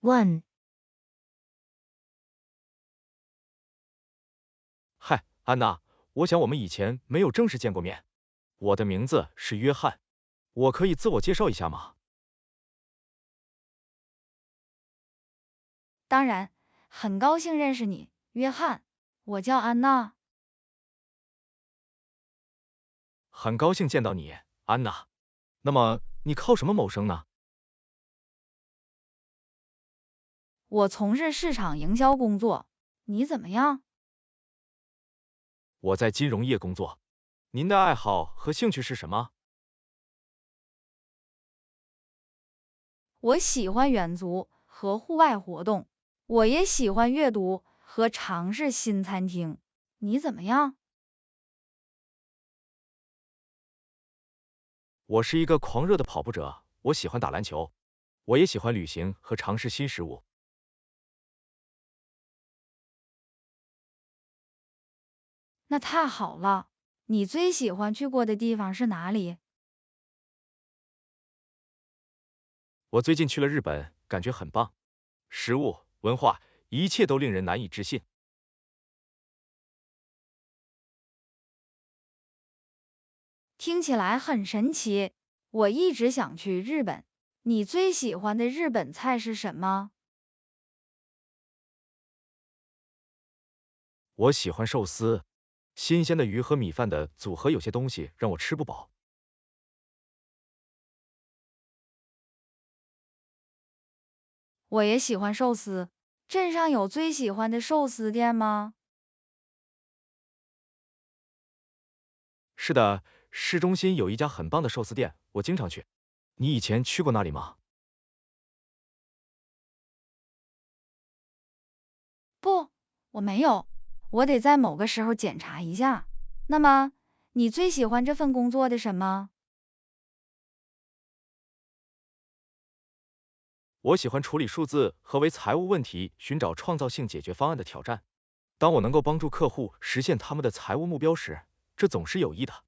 1. 嗨，安娜，我想我们以前没有正式见过面。我的名字是约翰，我可以自我介绍一下吗？当然，很高兴认识你，约翰。我叫安娜。很高兴见到你，安娜。那么你靠什么谋生呢？我从事市场营销工作。你怎么样？我在金融业工作。您的爱好和兴趣是什么？我喜欢远足和户外活动。我也喜欢阅读和尝试新餐厅。你怎么样？我是一个狂热的跑步者，我喜欢打篮球。我也喜欢旅行和尝试新事物。那太好了。你最喜欢去过的地方是哪里？我最近去了日本，感觉很棒。食物、文化，一切都令人难以置信。听起来很神奇。我一直想去日本。你最喜欢的日本菜是什么？我喜欢寿司，新鲜的鱼和米饭的组合，有些东西让我吃不饱。我也喜欢寿司。镇上有最喜欢的寿司店吗？是的，市中心有一家很棒的寿司店，我经常去。你以前去过那里吗？不，我没有。我得在某个时候检查一下。那么，你最喜欢这份工作的什么？我喜欢处理数字和为财务问题寻找创造性解决方案的挑战。当我能够帮助客户实现他们的财务目标时，这总是有益的。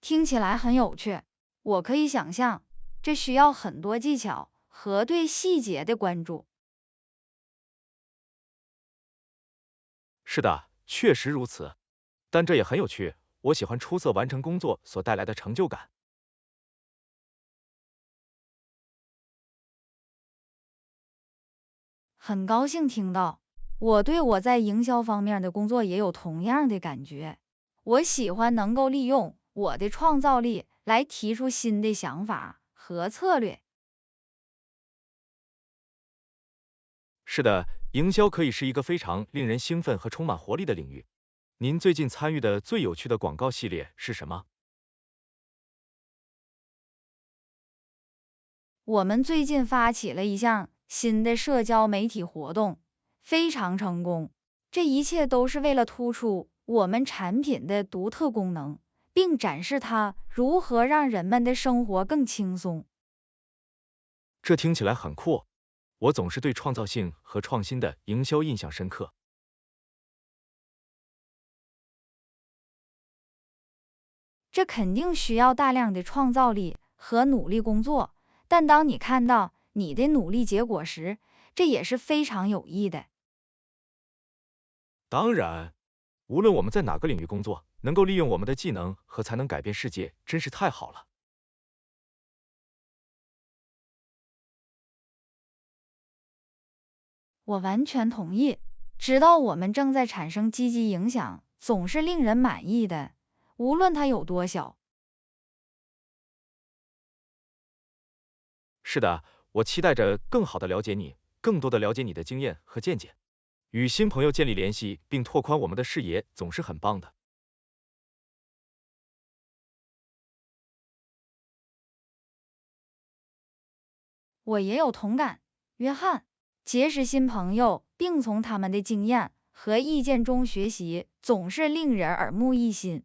听起来很有趣。我可以想象，这需要很多技巧和对细节的关注。是的，确实如此。但这也很有趣，我喜欢出色完成工作所带来的成就感。很高兴听到。我对我在营销方面的工作也有同样的感觉。我喜欢能够利用我的创造力来提出新的想法和策略。是的，营销可以是一个非常令人兴奋和充满活力的领域。您最近参与的最有趣的广告系列是什么？我们最近发起了一项新的社交媒体活动，非常成功。这一切都是为了突出我们产品的独特功能，并展示它如何让人们的生活更轻松。这听起来很酷。我总是对创造性和创新的营销印象深刻。这肯定需要大量的创造力和努力工作，但当你看到你的努力结果时，这也是非常有益的。当然，无论我们在哪个领域工作，能够利用我们的技能和才能改变世界，真是太好了。我完全同意。知道我们正在产生积极影响，总是令人满意的，无论它有多小。是的，我期待着更好的了解你，更多的了解你的经验和见解。与新朋友建立联系并拓宽我们的视野，总是很棒的。我也有同感，约翰。结识新朋友，并从他们的经验和意见中学习，总是令人耳目一新。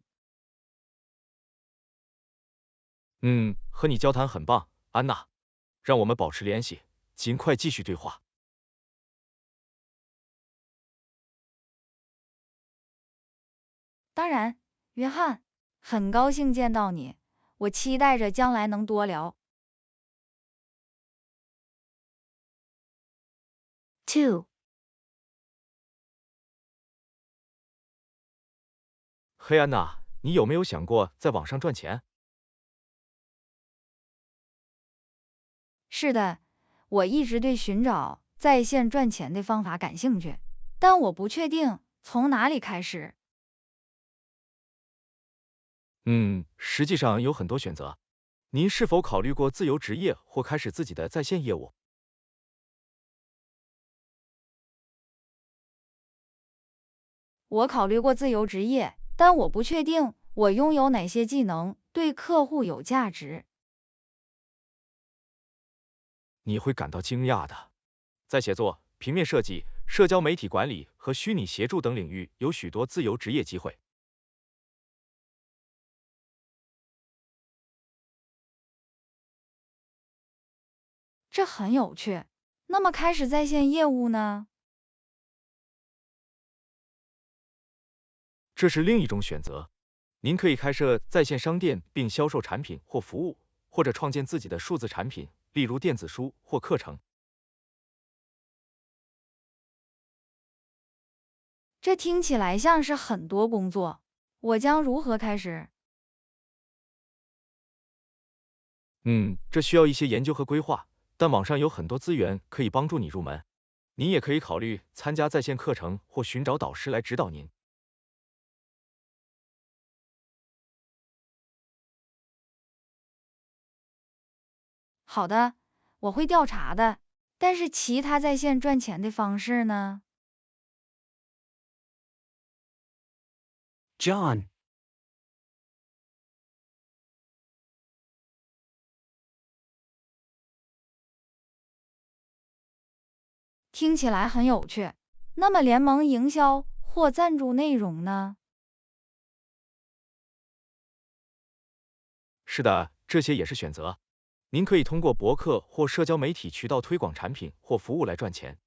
和你交谈很棒，安娜。让我们保持联系，尽快继续对话。当然，约翰，很高兴见到你。我期待着将来能多聊。2. 嘿安娜，你有没有想过在网上赚钱？是的，我一直对寻找在线赚钱的方法感兴趣，但我不确定从哪里开始。实际上有很多选择。您是否考虑过自由职业或开始自己的在线业务？我考虑过自由职业，但我不确定我拥有哪些技能对客户有价值。你会感到惊讶的。在写作、平面设计、社交媒体管理和虚拟协助等领域有许多自由职业机会。这很有趣。那么开始在线业务呢？这是另一种选择。您可以开设在线商店并销售产品或服务，或者创建自己的数字产品，例如电子书或课程。这听起来像是很多工作，我将如何开始？这需要一些研究和规划，但网上有很多资源可以帮助你入门。您也可以考虑参加在线课程或寻找导师来指导您。好的，我会调查的。但是其他在线赚钱的方式呢？ John. 听起来很有趣。那么联盟营销或赞助内容呢？是的，这些也是选择。您可以通过博客或社交媒体渠道推广产品或服务来赚钱。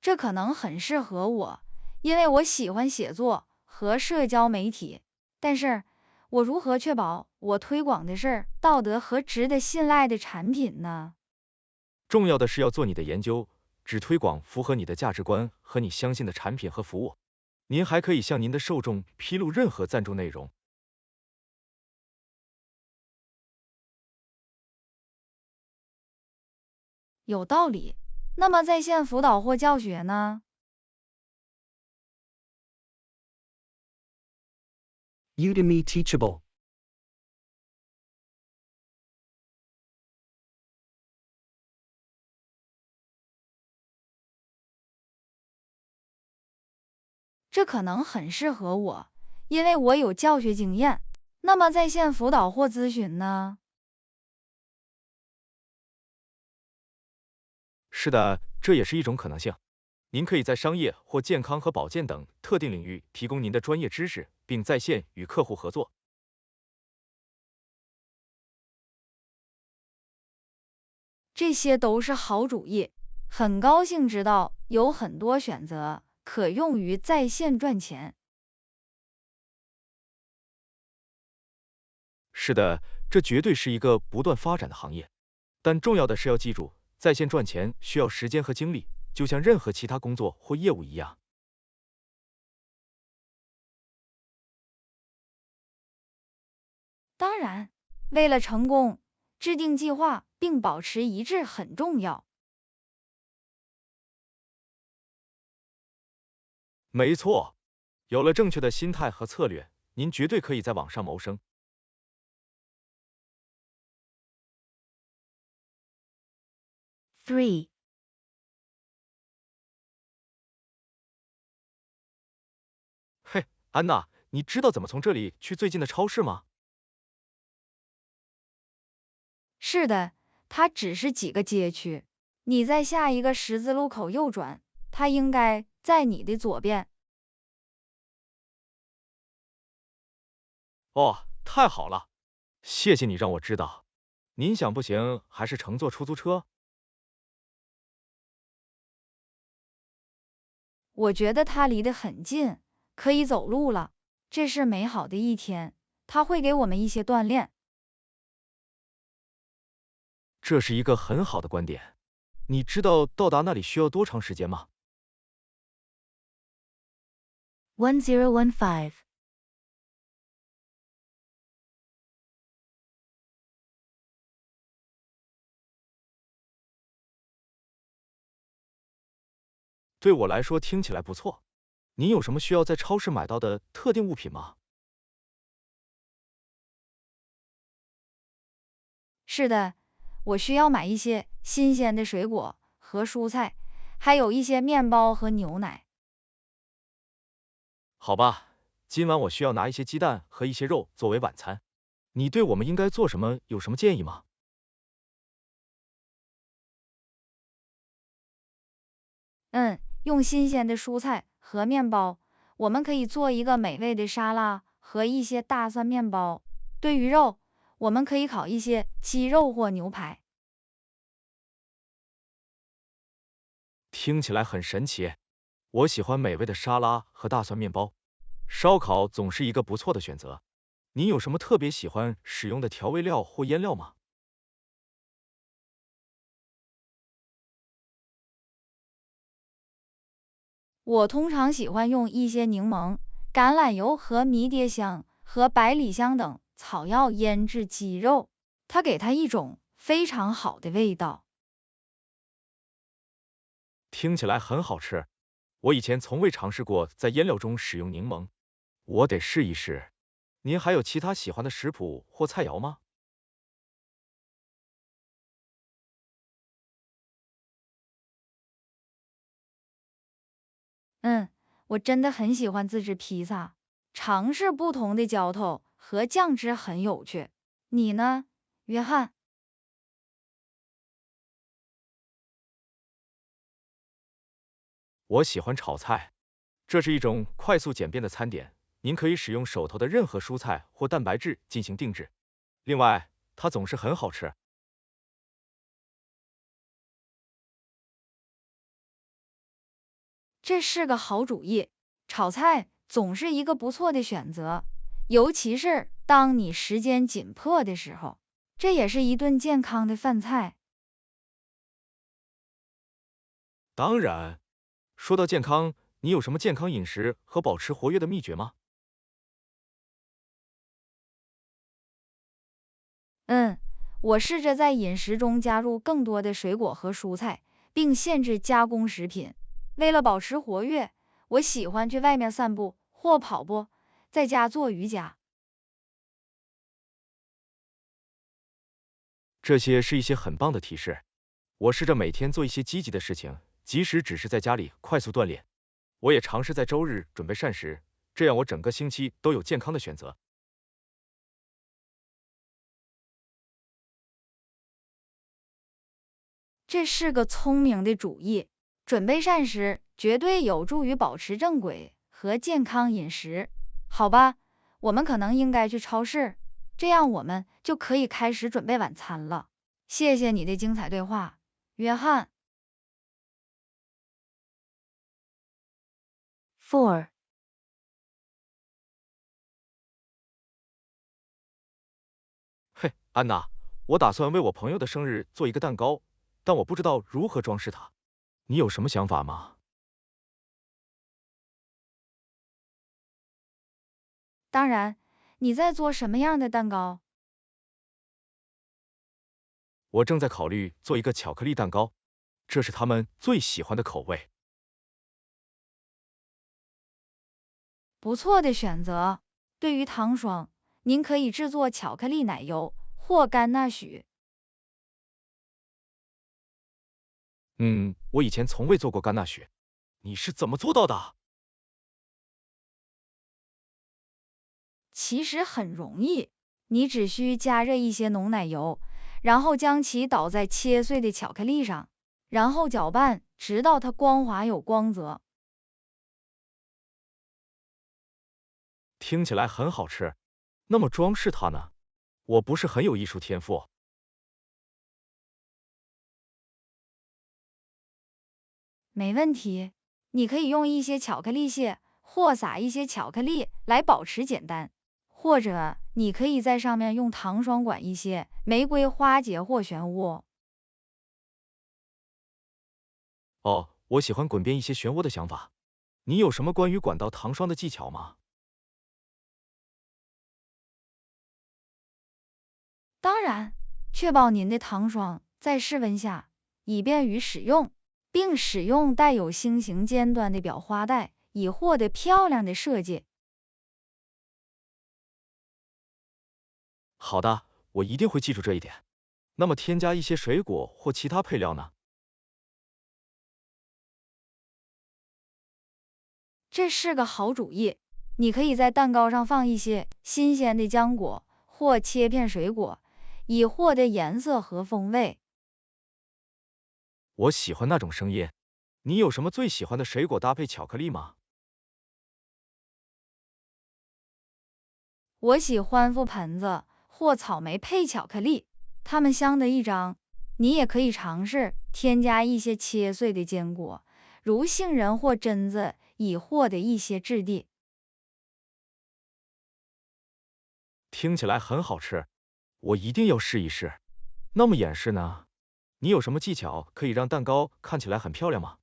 这可能很适合我，因为我喜欢写作和社交媒体。但是，我如何确保我推广的是道德和值得信赖的产品呢？重要的是要做你的研究，只推广符合你的价值观和你相信的产品和服务。您还可以向您的受众披露任何赞助内容。有道理。那么在线辅导或教学呢？Udemy Teachable. 这可能很适合我，因为我有教学经验。那么在线辅导或咨询呢？是的，这也是一种可能性。您可以在商业或健康和保健等特定领域提供您的专业知识，并在线与客户合作。这些都是好主意。很高兴知道有很多选择可用于在线赚钱。是的，这绝对是一个不断发展的行业。但重要的是要记住，在线赚钱需要时间和精力，就像任何其他工作或业务一样。当然，为了成功，制定计划并保持一致很重要。没错，有了正确的心态和策略，您绝对可以在网上谋生。3. 嘿，安娜，你知道怎么从这里去最近的超市吗？是的，它只是几个街区。你在下一个十字路口右转，它应该在你的左边。哦，太好了，谢谢你让我知道。您想不行，还是乘坐出租车？我觉得它离得很近，可以走路了，这是美好的一天，它会给我们一些锻炼。这是一个很好的观点。你知道到达那里需要多长时间吗？ 1015对我来说听起来不错。您有什么需要在超市买到的特定物品吗？是的，我需要买一些新鲜的水果和蔬菜，还有一些面包和牛奶。好吧，今晚我需要拿一些鸡蛋和一些肉作为晚餐。你对我们应该做什么有什么建议吗？用新鲜的蔬菜和面包，我们可以做一个美味的沙拉和一些大蒜面包。对于肉，我们可以烤一些鸡肉或牛排。听起来很神奇。我喜欢美味的沙拉和大蒜面包。烧烤总是一个不错的选择。您有什么特别喜欢使用的调味料或腌料吗？我通常喜欢用一些柠檬、橄榄油和迷迭香和百里香等草药腌制鸡肉，它给它一种非常好的味道。听起来很好吃。我以前从未尝试过在腌料中使用柠檬，我得试一试。您还有其他喜欢的食谱或菜肴吗？我真的很喜欢自制披萨，尝试不同的浇头和酱汁很有趣。你呢，约翰？我喜欢炒菜，这是一种快速简便的餐点。您可以使用手头的任何蔬菜或蛋白质进行定制。另外，它总是很好吃。这是个好主意，炒菜总是一个不错的选择，尤其是当你时间紧迫的时候，这也是一顿健康的饭菜。当然，说到健康，你有什么健康饮食和保持活跃的秘诀吗？嗯，我试着在饮食中加入更多的水果和蔬菜，并限制加工食品。为了保持活跃，我喜欢去外面散步或跑步，在家做瑜伽。这些是一些很棒的提示。我试着每天做一些积极的事情，即使只是在家里快速锻炼。我也尝试在周日准备膳食，这样我整个星期都有健康的选择。这是个聪明的主意，准备膳食绝对有助于保持正轨和健康饮食。好吧，我们可能应该去超市，这样我们就可以开始准备晚餐了。谢谢你的精彩对话，约翰。4. 嘿，安娜，我打算为我朋友的生日做一个蛋糕，但我不知道如何装饰它。你有什么想法吗？当然，你在做什么样的蛋糕？我正在考虑做一个巧克力蛋糕，这是他们最喜欢的口味。不错的选择。对于糖霜，您可以制作巧克力奶油或甘纳许。我以前从未做过甘纳许，你是怎么做到的？其实很容易，你只需加热一些浓奶油，然后将其倒在切碎的巧克力上，然后搅拌，直到它光滑有光泽。听起来很好吃。那么装饰它呢？我不是很有艺术天赋。没问题，你可以用一些巧克力屑或撒一些巧克力来保持简单，或者你可以在上面用糖霜管一些玫瑰花结或漩涡。哦，我喜欢滚边一些漩涡的想法。你有什么关于管道糖霜的技巧吗？当然，确保您的糖霜在室温下，以便于使用，并使用带有星形尖端的裱花带，以获得漂亮的设计。好的，我一定会记住这一点。那么添加一些水果或其他配料呢？这是个好主意，你可以在蛋糕上放一些新鲜的浆果或切片水果，以获得颜色和风味。我喜欢那种声音。你有什么最喜欢的水果搭配巧克力吗？我喜欢覆盆子或草莓配巧克力，它们香得一张。你也可以尝试添加一些切碎的坚果，如杏仁或榛子，以获得一些质地。听起来很好吃，我一定要试一试。那么演示呢？你有什么技巧可以让蛋糕看起来很漂亮吗？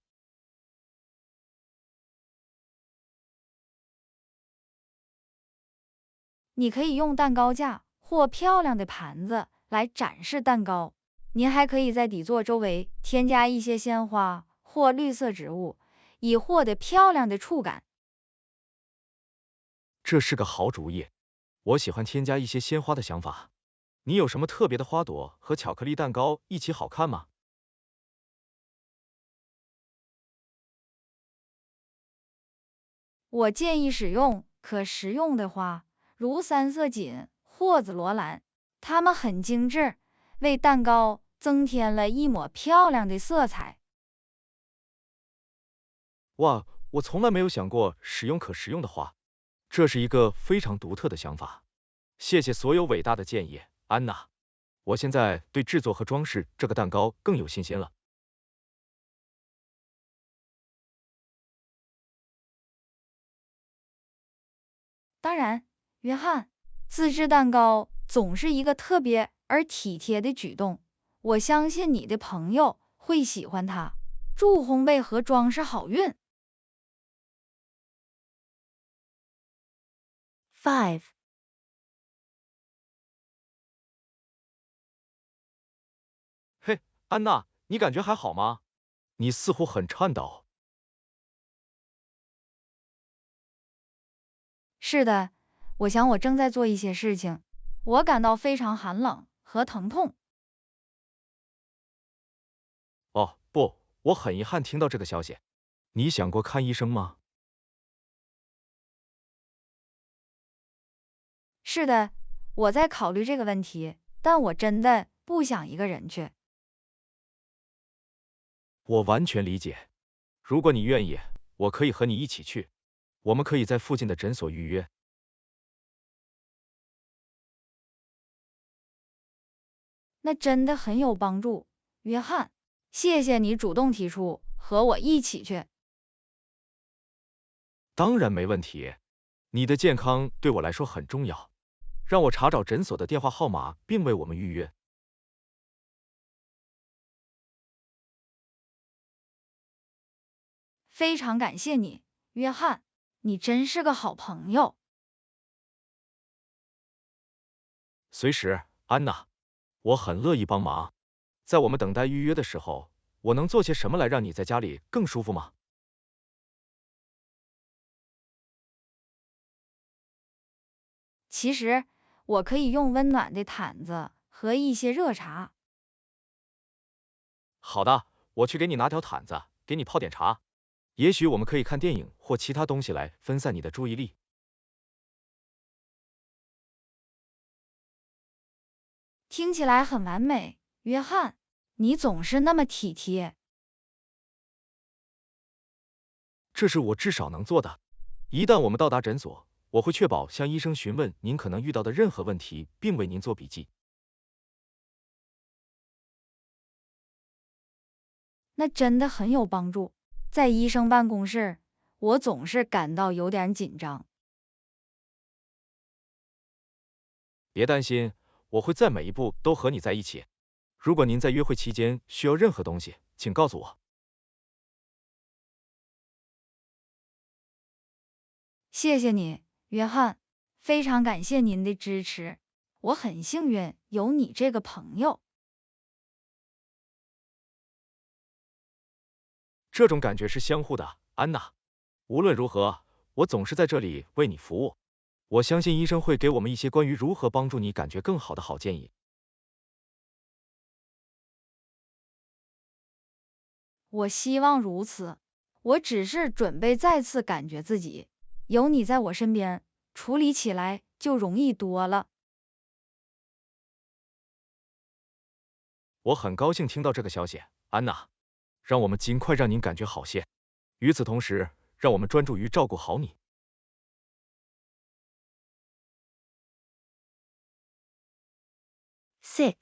你可以用蛋糕架或漂亮的盘子来展示蛋糕。您还可以在底座周围添加一些鲜花或绿色植物，以获得漂亮的触感。这是个好主意，我喜欢添加一些鲜花的想法。你有什么特别的花朵和巧克力蛋糕一起好看吗？我建议使用可食用的花，如三色堇或紫罗兰，它们很精致，为蛋糕增添了一抹漂亮的色彩。哇，我从来没有想过使用可食用的花，这是一个非常独特的想法。谢谢所有伟大的建议，安娜。我现在对制作和装饰这个蛋糕更有信心了。当然，约翰，自制蛋糕总是一个特别而体贴的举动，我相信你的朋友会喜欢它。祝烘焙和装饰好运。5. 嘿，安娜，你感觉还好吗？你似乎很颤抖。是的，我想我正在做一些事情，我感到非常寒冷和疼痛。哦，不，我很遗憾听到这个消息。你想过看医生吗？是的，我在考虑这个问题，但我真的不想一个人去。我完全理解。如果你愿意，我可以和你一起去。我们可以在附近的诊所预约。那真的很有帮助，约翰，谢谢你主动提出和我一起去。当然没问题。你的健康对我来说很重要。让我查找诊所的电话号码，并为我们预约。非常感谢你，约翰，你真是个好朋友。随时，安娜，我很乐意帮忙。在我们等待预约的时候，我能做些什么来让你在家里更舒服吗？其实，我可以用温暖的毯子和一些热茶。好的，我去给你拿条毯子，给你泡点茶。也许我们可以看电影或其他东西来分散你的注意力。听起来很完美，约翰，你总是那么体贴。这是我至少能做的。一旦我们到达诊所，我会确保向医生询问您可能遇到的任何问题，并为您做笔记。那真的很有帮助。在医生办公室，我总是感到有点紧张。别担心，我会在每一步都和你在一起。如果您在约会期间需要任何东西，请告诉我。谢谢你，约翰，非常感谢您的支持。我很幸运有你这个朋友。这种感觉是相互的，安娜。无论如何，我总是在这里为你服务。我相信医生会给我们一些关于如何帮助你感觉更好的好建议。我希望如此。我只是准备再次感觉自己有你在我身边，处理起来就容易多了。我很高兴听到这个消息，安娜。让我们尽快让您感觉好些。与此同时，让我们专注于照顾好你。6.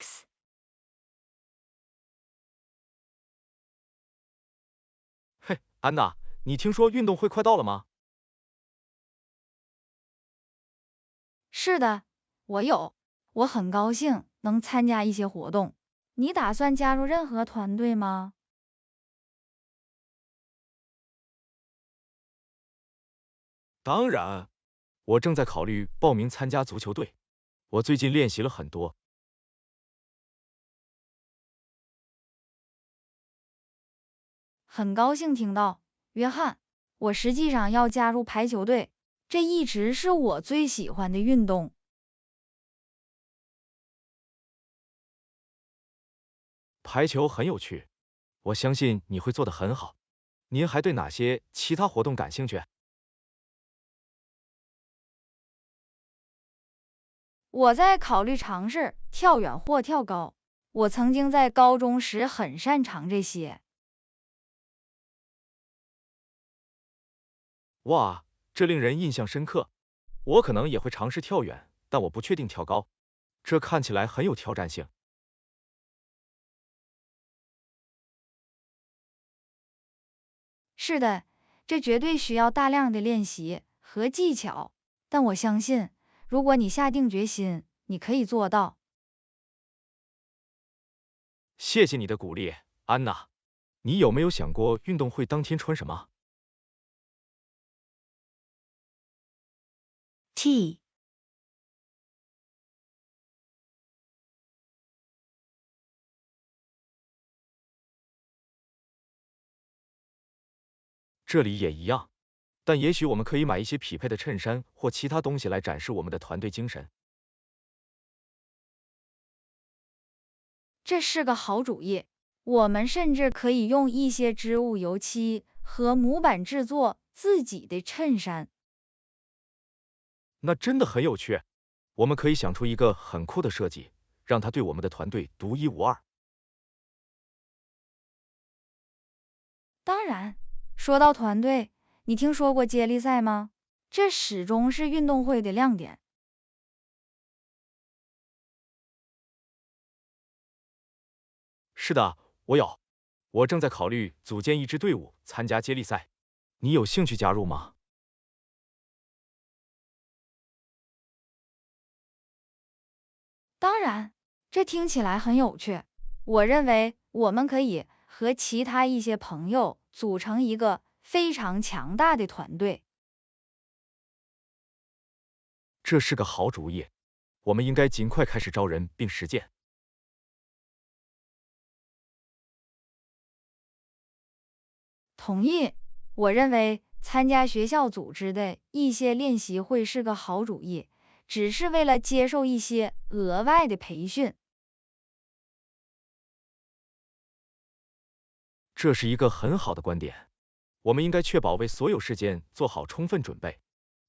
嘿，安娜，你听说运动会快到了吗？是的，我很高兴能参加一些活动。你打算加入任何团队吗？当然，我正在考虑报名参加足球队。我最近练习了很多。很高兴听到，约翰。我实际上要加入排球队，这一直是我最喜欢的运动。排球很有趣，我相信你会做得很好。您还对哪些其他活动感兴趣？我在考虑尝试跳远或跳高。我曾经在高中时很擅长这些。哇，这令人印象深刻。我可能也会尝试跳远，但我不确定跳高。这看起来很有挑战性。是的，这绝对需要大量的练习和技巧，但我相信，如果你下定决心，你可以做到。谢谢你的鼓励，安娜。你有没有想过运动会当天穿什么？ T. 这里也一样，但也许我们可以买一些匹配的衬衫或其他东西来展示我们的团队精神。这是个好主意。我们甚至可以用一些织物油漆和模板制作自己的衬衫。那真的很有趣。我们可以想出一个很酷的设计，让它对我们的团队独一无二。当然，说到团队，你听说过接力赛吗？这始终是运动会的亮点。是的，我有。我正在考虑组建一支队伍参加接力赛。你有兴趣加入吗？当然，这听起来很有趣。我认为我们可以和其他一些朋友组成一个非常强大的团队。这是个好主意。我们应该尽快开始招人并实践。同意，我认为参加学校组织的一些练习会是个好主意，只是为了接受一些额外的培训。这是一个很好的观点。我们应该确保为所有事件做好充分准备。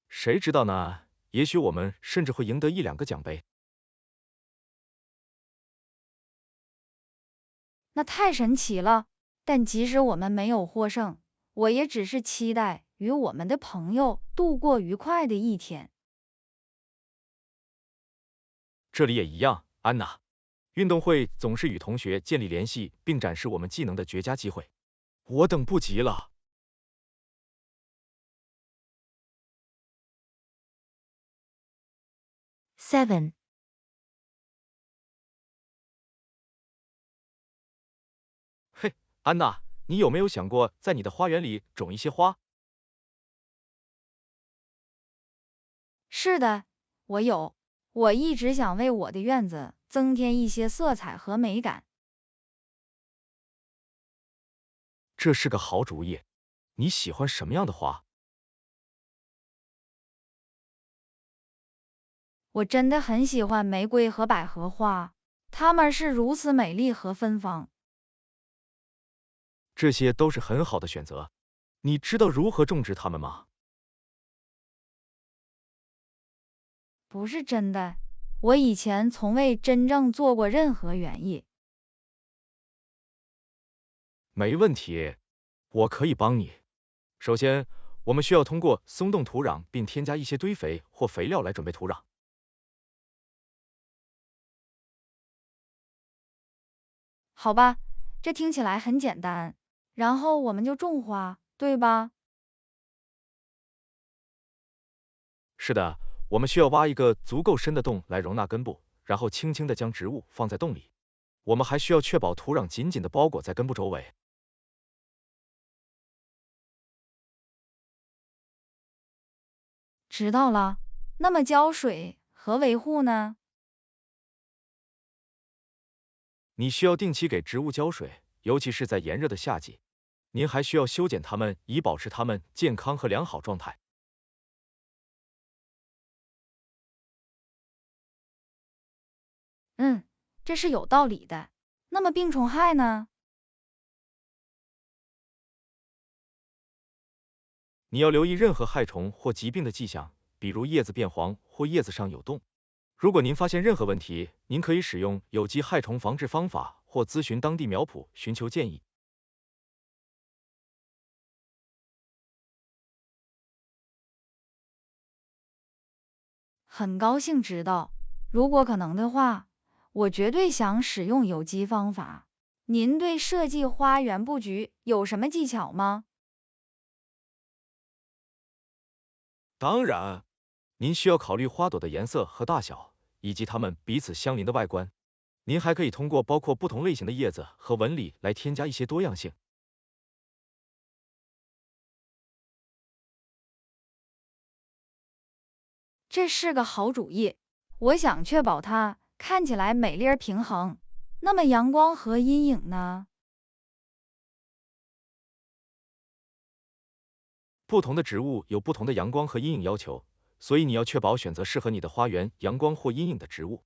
谁知道呢？也许我们甚至会赢得1-2个奖杯。那太神奇了！但即使我们没有获胜，我也只是期待与我们的朋友度过愉快的一天。这里也一样，安娜。运动会总是与同学建立联系并展示我们技能的绝佳机会。我等不及了。7. 嘿，安娜，你有没有想过在你的花园里种一些花？是的，我有。我一直想为我的院子增添一些色彩和美感。这是个好主意。你喜欢什么样的花？我真的很喜欢玫瑰和百合花，它们是如此美丽和芬芳。这些都是很好的选择。你知道如何种植它们吗？不是真的，我以前从未真正做过任何园艺。没问题，我可以帮你。首先，我们需要通过松动土壤并添加一些堆肥或肥料来准备土壤。好吧，这听起来很简单。然后我们就种花，对吧？是的，我们需要挖一个足够深的洞来容纳根部，然后轻轻地将植物放在洞里。我们还需要确保土壤紧紧地包裹在根部周围。知道了。那么浇水和维护呢？你需要定期给植物浇水，尤其是在炎热的夏季。您还需要修剪它们，以保持它们健康和良好状态。嗯，这是有道理的。那么病虫害呢？你要留意任何害虫或疾病的迹象，比如叶子变黄或叶子上有洞。如果您发现任何问题，您可以使用有机害虫防治方法或咨询当地苗圃寻求建议。很高兴知道。如果可能的话，我绝对想使用有机方法。您对设计花园布局有什么技巧吗？当然，您需要考虑花朵的颜色和大小，以及它们彼此相邻的外观。您还可以通过包括不同类型的叶子和纹理来添加一些多样性。这是个好主意。我想确保它看起来美丽而平衡。那么阳光和阴影呢？不同的植物有不同的阳光和阴影要求，所以你要确保选择适合你的花园阳光或阴影的植物。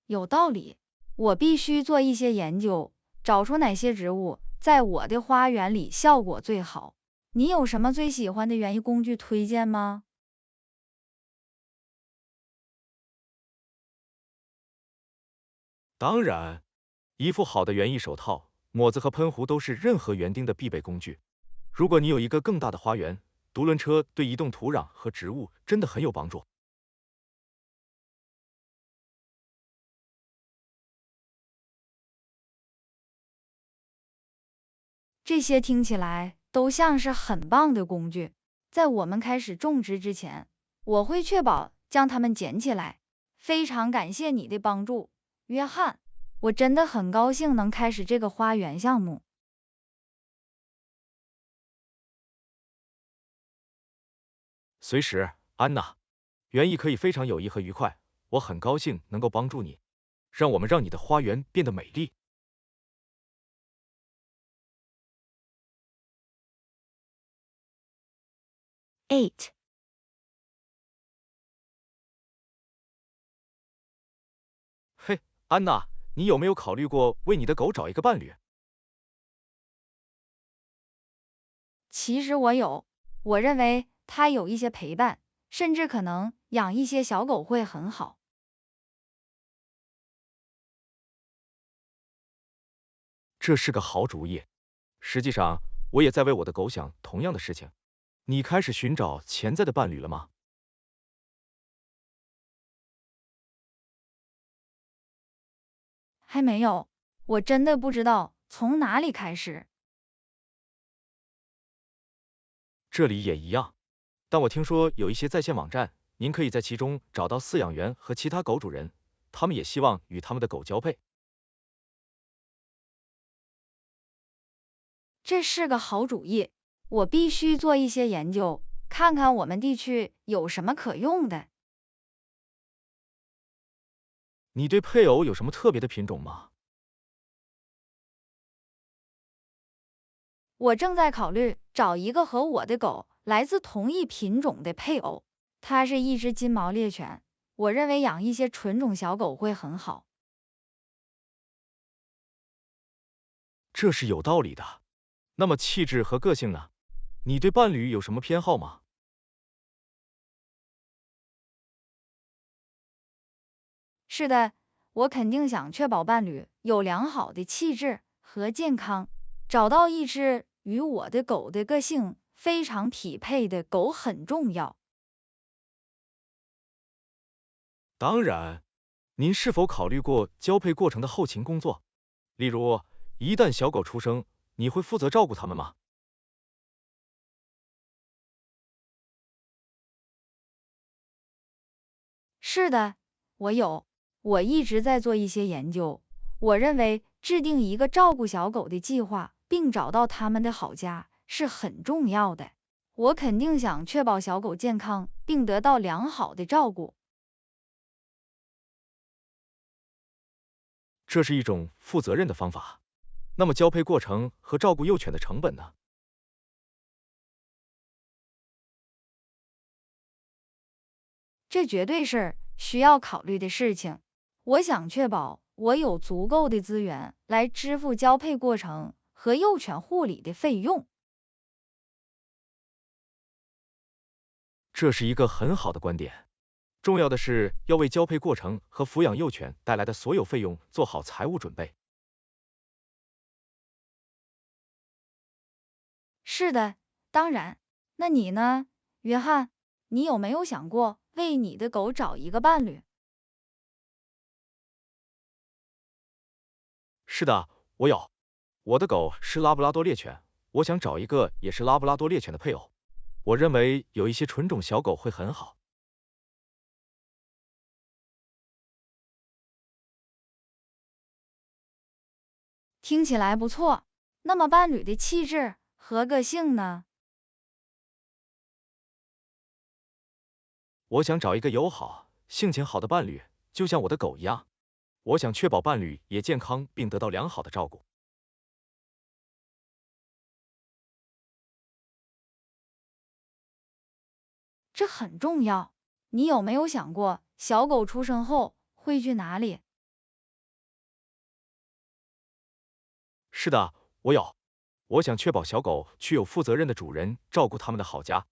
有道理。我必须做一些研究，找出哪些植物在我的花园里效果最好。你有什么最喜欢的园艺工具推荐吗？当然，一副好的园艺手套、抹子和喷壶都是任何园丁的必备工具。如果你有一个更大的花园，独轮车对移动土壤和植物真的很有帮助。这些听起来都像是很棒的工具。在我们开始种植之前，我会确保将它们捡起来。非常感谢你的帮助，约翰。我真的很高兴能开始这个花园项目。随时，安娜，园艺可以非常有益和愉快。我很高兴能够帮助你，让我们让你的花园变得美丽。8. 嘿，安娜，你有没有考虑过为你的狗找一个伴侣？其实我有，我认为它有一些陪伴，甚至可能养一些小狗会很好。这是个好主意。实际上，我也在为我的狗想同样的事情。你开始寻找潜在的伴侣了吗？还没有，我真的不知道从哪里开始。这里也一样。但我听说有一些在线网站，您可以在其中找到饲养员和其他狗主人，他们也希望与他们的狗交配。这是个好主意，我必须做一些研究，看看我们地区有什么可用的。你对配偶有什么特别的品种吗？我正在考虑找一个和我的狗来自同一品种的配偶，它是一只金毛猎犬，我认为养一些纯种小狗会很好。这是有道理的。那么气质和个性呢？你对伴侣有什么偏好吗？是的，我肯定想确保伴侣有良好的气质和健康，找到一只与我的狗的个性非常匹配的狗很重要。当然，您是否考虑过交配过程的后勤工作？例如，一旦小狗出生，你会负责照顾它们吗？是的，我一直在做一些研究。我认为制定一个照顾小狗的计划，并找到它们的好家是很重要的。我肯定想确保小狗健康并得到良好的照顾。这是一种负责任的方法。那么交配过程和照顾幼犬的成本呢？这绝对是需要考虑的事情。我想确保我有足够的资源来支付交配过程和幼犬护理的费用。这是一个很好的观点。重要的是要为交配过程和抚养幼犬带来的所有费用做好财务准备。是的，当然。那你呢，约翰？你有没有想过为你的狗找一个伴侣？是的，我有。我的狗是拉布拉多猎犬，我想找一个也是拉布拉多猎犬的配偶。我认为有一些纯种小狗会很好。听起来不错。那么伴侣的气质和个性呢？我想找一个友好、性情好的伴侣，就像我的狗一样。我想确保伴侣也健康并得到良好的照顾。这很重要。你有没有想过，小狗出生后会去哪里？是的，我有。我想确保小狗去有负责任的主人照顾它们的好家。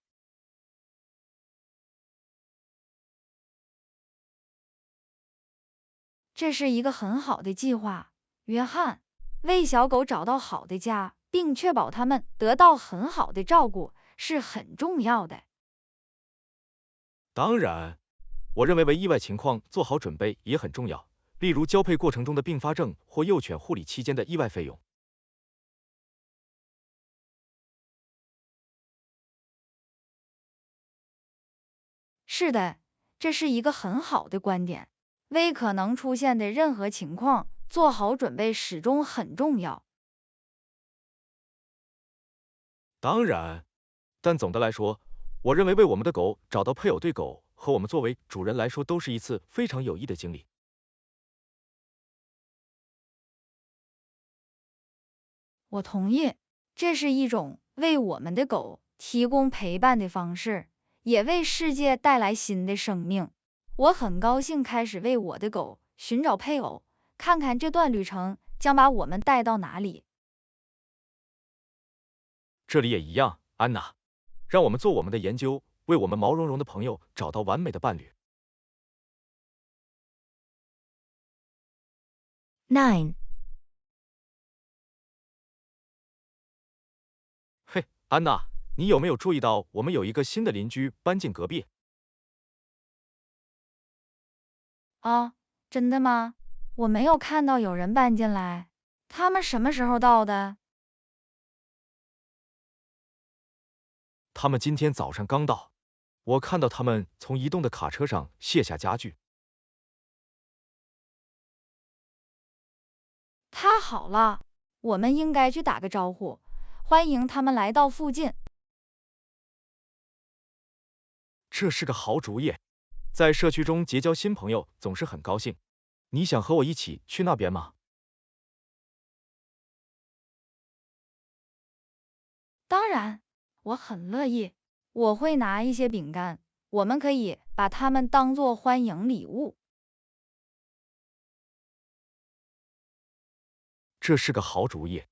这是一个很好的计划，约翰。为小狗找到好的家，并确保它们得到很好的照顾，是很重要的。当然，我认为为意外情况做好准备也很重要，例如交配过程中的并发症或幼犬护理期间的意外费用。是的，这是一个很好的观点。为可能出现的任何情况做好准备始终很重要。当然，但总的来说，我认为为我们的狗找到配偶对狗和我们作为主人来说都是一次非常有益的经历。我同意，这是一种为我们的狗提供陪伴的方式，也为世界带来新的生命。我很高兴开始为我的狗寻找配偶，看看这段旅程将把我们带到哪里。这里也一样，安娜，让我们做我们的研究，为我们毛茸茸的朋友找到完美的伴侣。9. 嘿，安娜，你有没有注意到我们有一个新的邻居搬进隔壁？啊，真的吗？我没有看到有人搬进来。他们什么时候到的？他们今天早上刚到，我看到他们从移动的卡车上卸下家具。太好了，我们应该去打个招呼，欢迎他们来到附近。这是个好主意，在社区中结交新朋友总是很高兴。你想和我一起去那边吗？当然，我很乐意，我会拿一些饼干，我们可以把它们当做欢迎礼物。这是个好主意，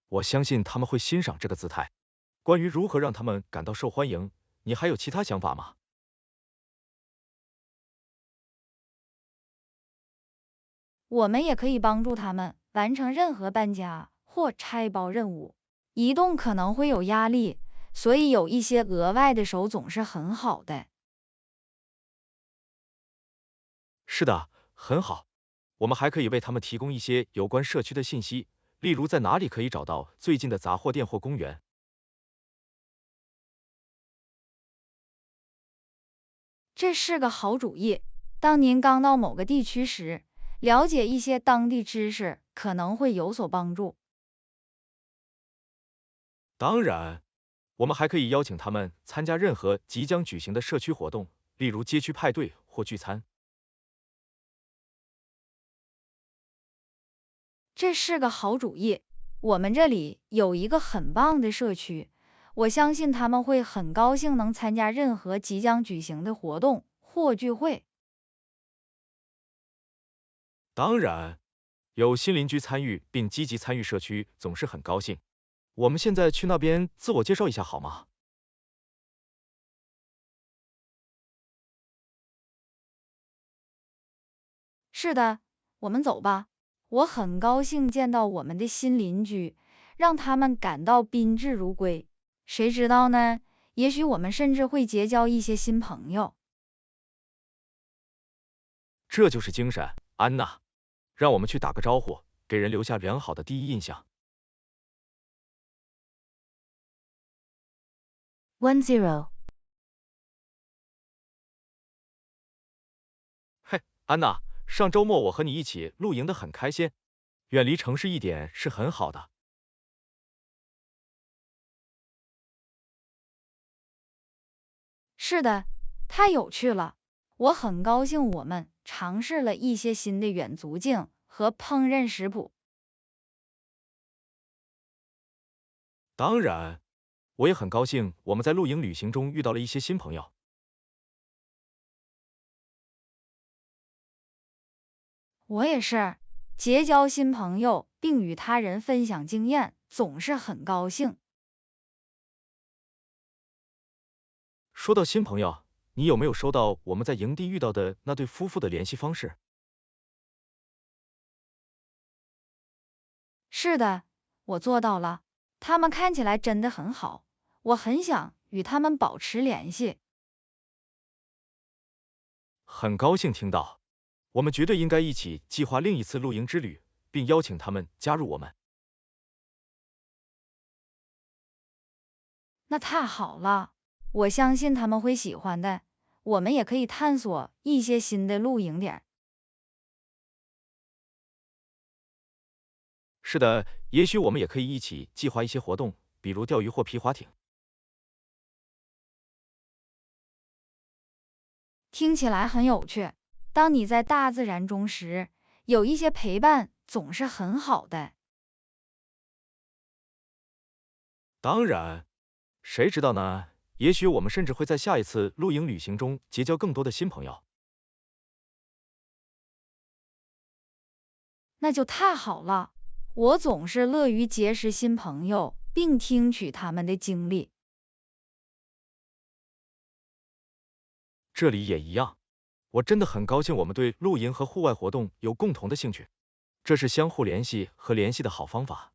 我相信他们会欣赏这个姿态。关于如何让他们感到受欢迎，你还有其他想法吗？我们也可以帮助他们完成任何搬家或拆包任务。移动可能会有压力，所以有一些额外的手总是很好的。是的，很好。我们还可以为他们提供一些有关社区的信息，例如在哪里可以找到最近的杂货店或公园。这是个好主意。当您刚到某个地区时，了解一些当地知识可能会有所帮助。当然，我们还可以邀请他们参加任何即将举行的社区活动，例如街区派对或聚餐。这是个好主意。我们这里有一个很棒的社区，我相信他们会很高兴能参加任何即将举行的活动或聚会。当然，有新邻居参与并积极参与社区，总是很高兴。我们现在去那边自我介绍一下好吗？是的，我们走吧。我很高兴见到我们的新邻居，让他们感到宾至如归。谁知道呢？也许我们甚至会结交一些新朋友。这就是精神，安娜。让我们去打个招呼，给人留下良好的第一印象。10. 嘿，安娜，上周末我和你一起露营的很开心，远离城市一点是很好的。是的，太有趣了。我很高兴我们尝试了一些新的远足径和烹饪食谱。当然，我也很高兴我们在露营旅行中遇到了一些新朋友。我也是，结交新朋友并与他人分享经验，总是很高兴。说到新朋友，你有没有收到我们在营地遇到的那对夫妇的联系方式？是的，我做到了。他们看起来真的很好，我很想与他们保持联系。很高兴听到，我们绝对应该一起计划另一次露营之旅，并邀请他们加入我们。那太好了，我相信他们会喜欢的。我们也可以探索一些新的露营点。是的，也许我们也可以一起计划一些活动，比如钓鱼或皮划艇。听起来很有趣。当你在大自然中时，有一些陪伴总是很好的。当然，谁知道呢？也许我们甚至会在下一次露营旅行中结交更多的新朋友。那就太好了。我总是乐于结识新朋友，并听取他们的经历。这里也一样，我真的很高兴我们对露营和户外活动有共同的兴趣，这是相互联系和联系的好方法。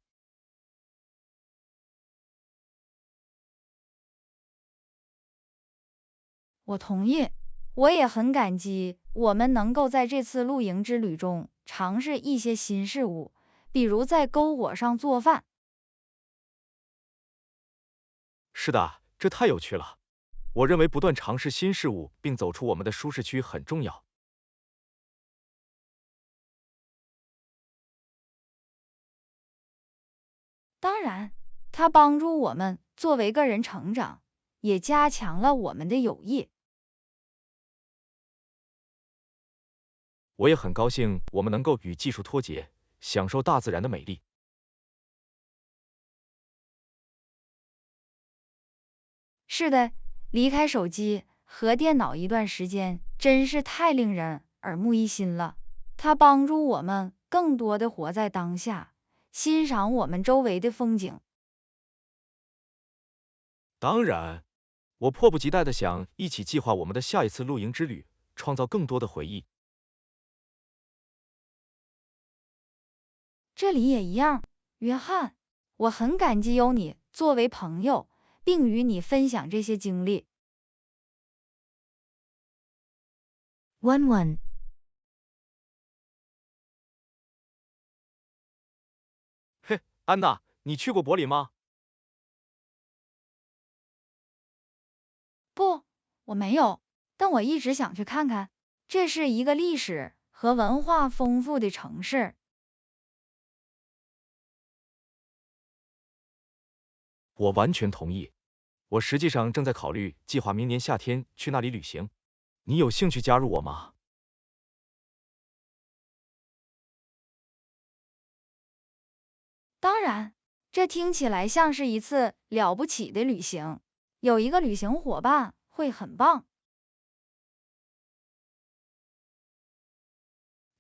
我同意，我也很感激我们能够在这次露营之旅中尝试一些新事物，比如在篝火上做饭。是的，这太有趣了。我认为不断尝试新事物并走出我们的舒适区很重要。当然，它帮助我们作为个人成长，也加强了我们的友谊。我也很高兴我们能够与技术脱节，享受大自然的美丽。是的，离开手机和电脑一段时间，真是太令人耳目一新了。它帮助我们更多的活在当下，欣赏我们周围的风景。当然，我迫不及待的想一起计划我们的下一次露营之旅，创造更多的回忆。这里也一样，约翰，我很感激有你作为朋友，并与你分享这些经历。One。嘿，安娜，你去过柏林吗？不，我没有，但我一直想去看看。这是一个历史和文化丰富的城市。我完全同意。我实际上正在考虑计划明年夏天去那里旅行。你有兴趣加入我吗？当然，这听起来像是一次了不起的旅行，有一个旅行伙伴会很棒。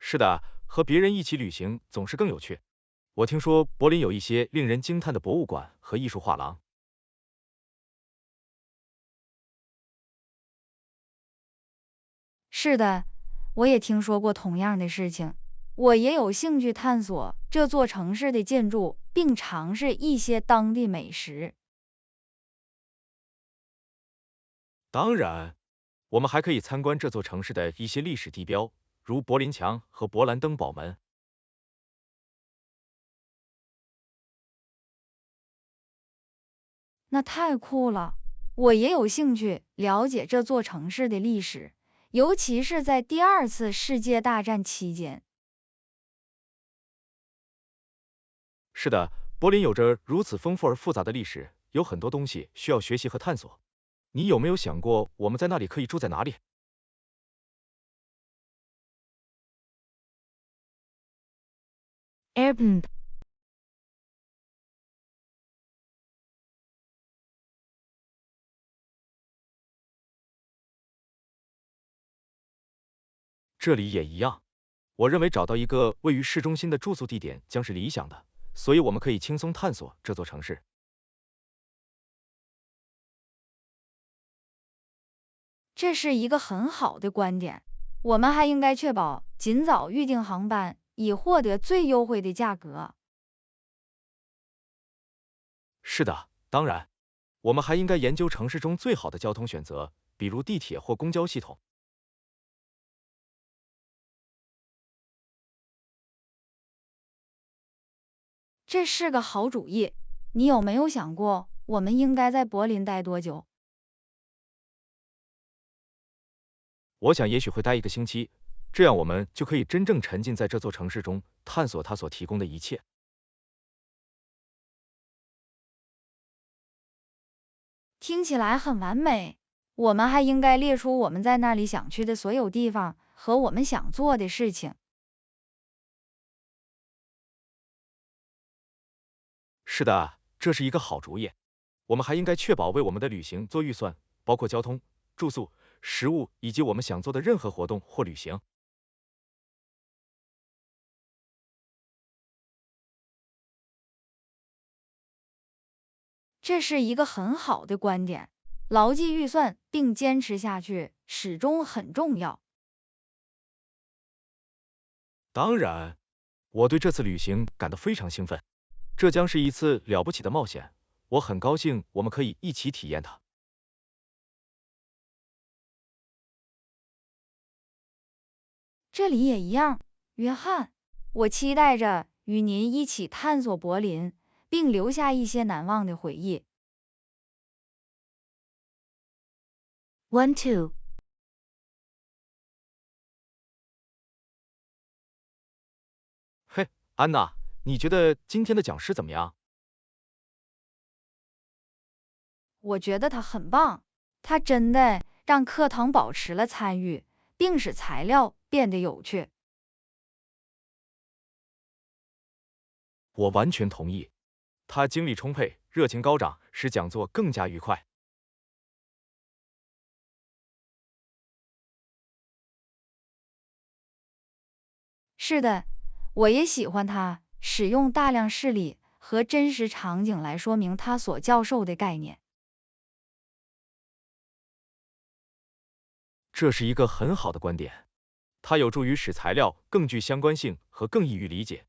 是的，和别人一起旅行总是更有趣。我听说柏林有一些令人惊叹的博物馆和艺术画廊。是的，我也听说过同样的事情。我也有兴趣探索这座城市的建筑，并尝试一些当地美食。当然，我们还可以参观这座城市的一些历史地标，如柏林墙和勃兰登堡门。那太酷了！我也有兴趣了解这座城市的历史，尤其是在第二次世界大战期间。是的，柏林有着如此丰富而复杂的历史，有很多东西需要学习和探索。你有没有想过我们在那里可以住在哪里Airbnb。这里也一样。我认为找到一个位于市中心的住宿地点将是理想的，所以我们可以轻松探索这座城市。这是一个很好的观点。我们还应该确保尽早预订航班，以获得最优惠的价格。是的，当然，我们还应该研究城市中最好的交通选择，比如地铁或公交系统。这是个好主意。你有没有想过，我们应该在柏林待多久？我想也许会待1个星期，这样我们就可以真正沉浸在这座城市中，探索它所提供的一切。听起来很完美。我们还应该列出我们在那里想去的所有地方和我们想做的事情。是的，这是一个好主意。我们还应该确保为我们的旅行做预算，包括交通、住宿、食物以及我们想做的任何活动或旅行。这是一个很好的观点。牢记预算并坚持下去，始终很重要。当然，我对这次旅行感到非常兴奋，这将是一次了不起的冒险。我很高兴我们可以一起体验它。这里也一样，约翰，我期待着与您一起探索柏林，并留下一些难忘的回忆。1-2。嘿，安娜，你觉得今天的讲师怎么样？我觉得他很棒，他真的让课堂保持了参与，并使材料变得有趣。我完全同意，他精力充沛，热情高涨，使讲座更加愉快。是的，我也喜欢他使用大量事例和真实场景来说明他所教授的概念。这是一个很好的观点，它有助于使材料更具相关性和更易于理解。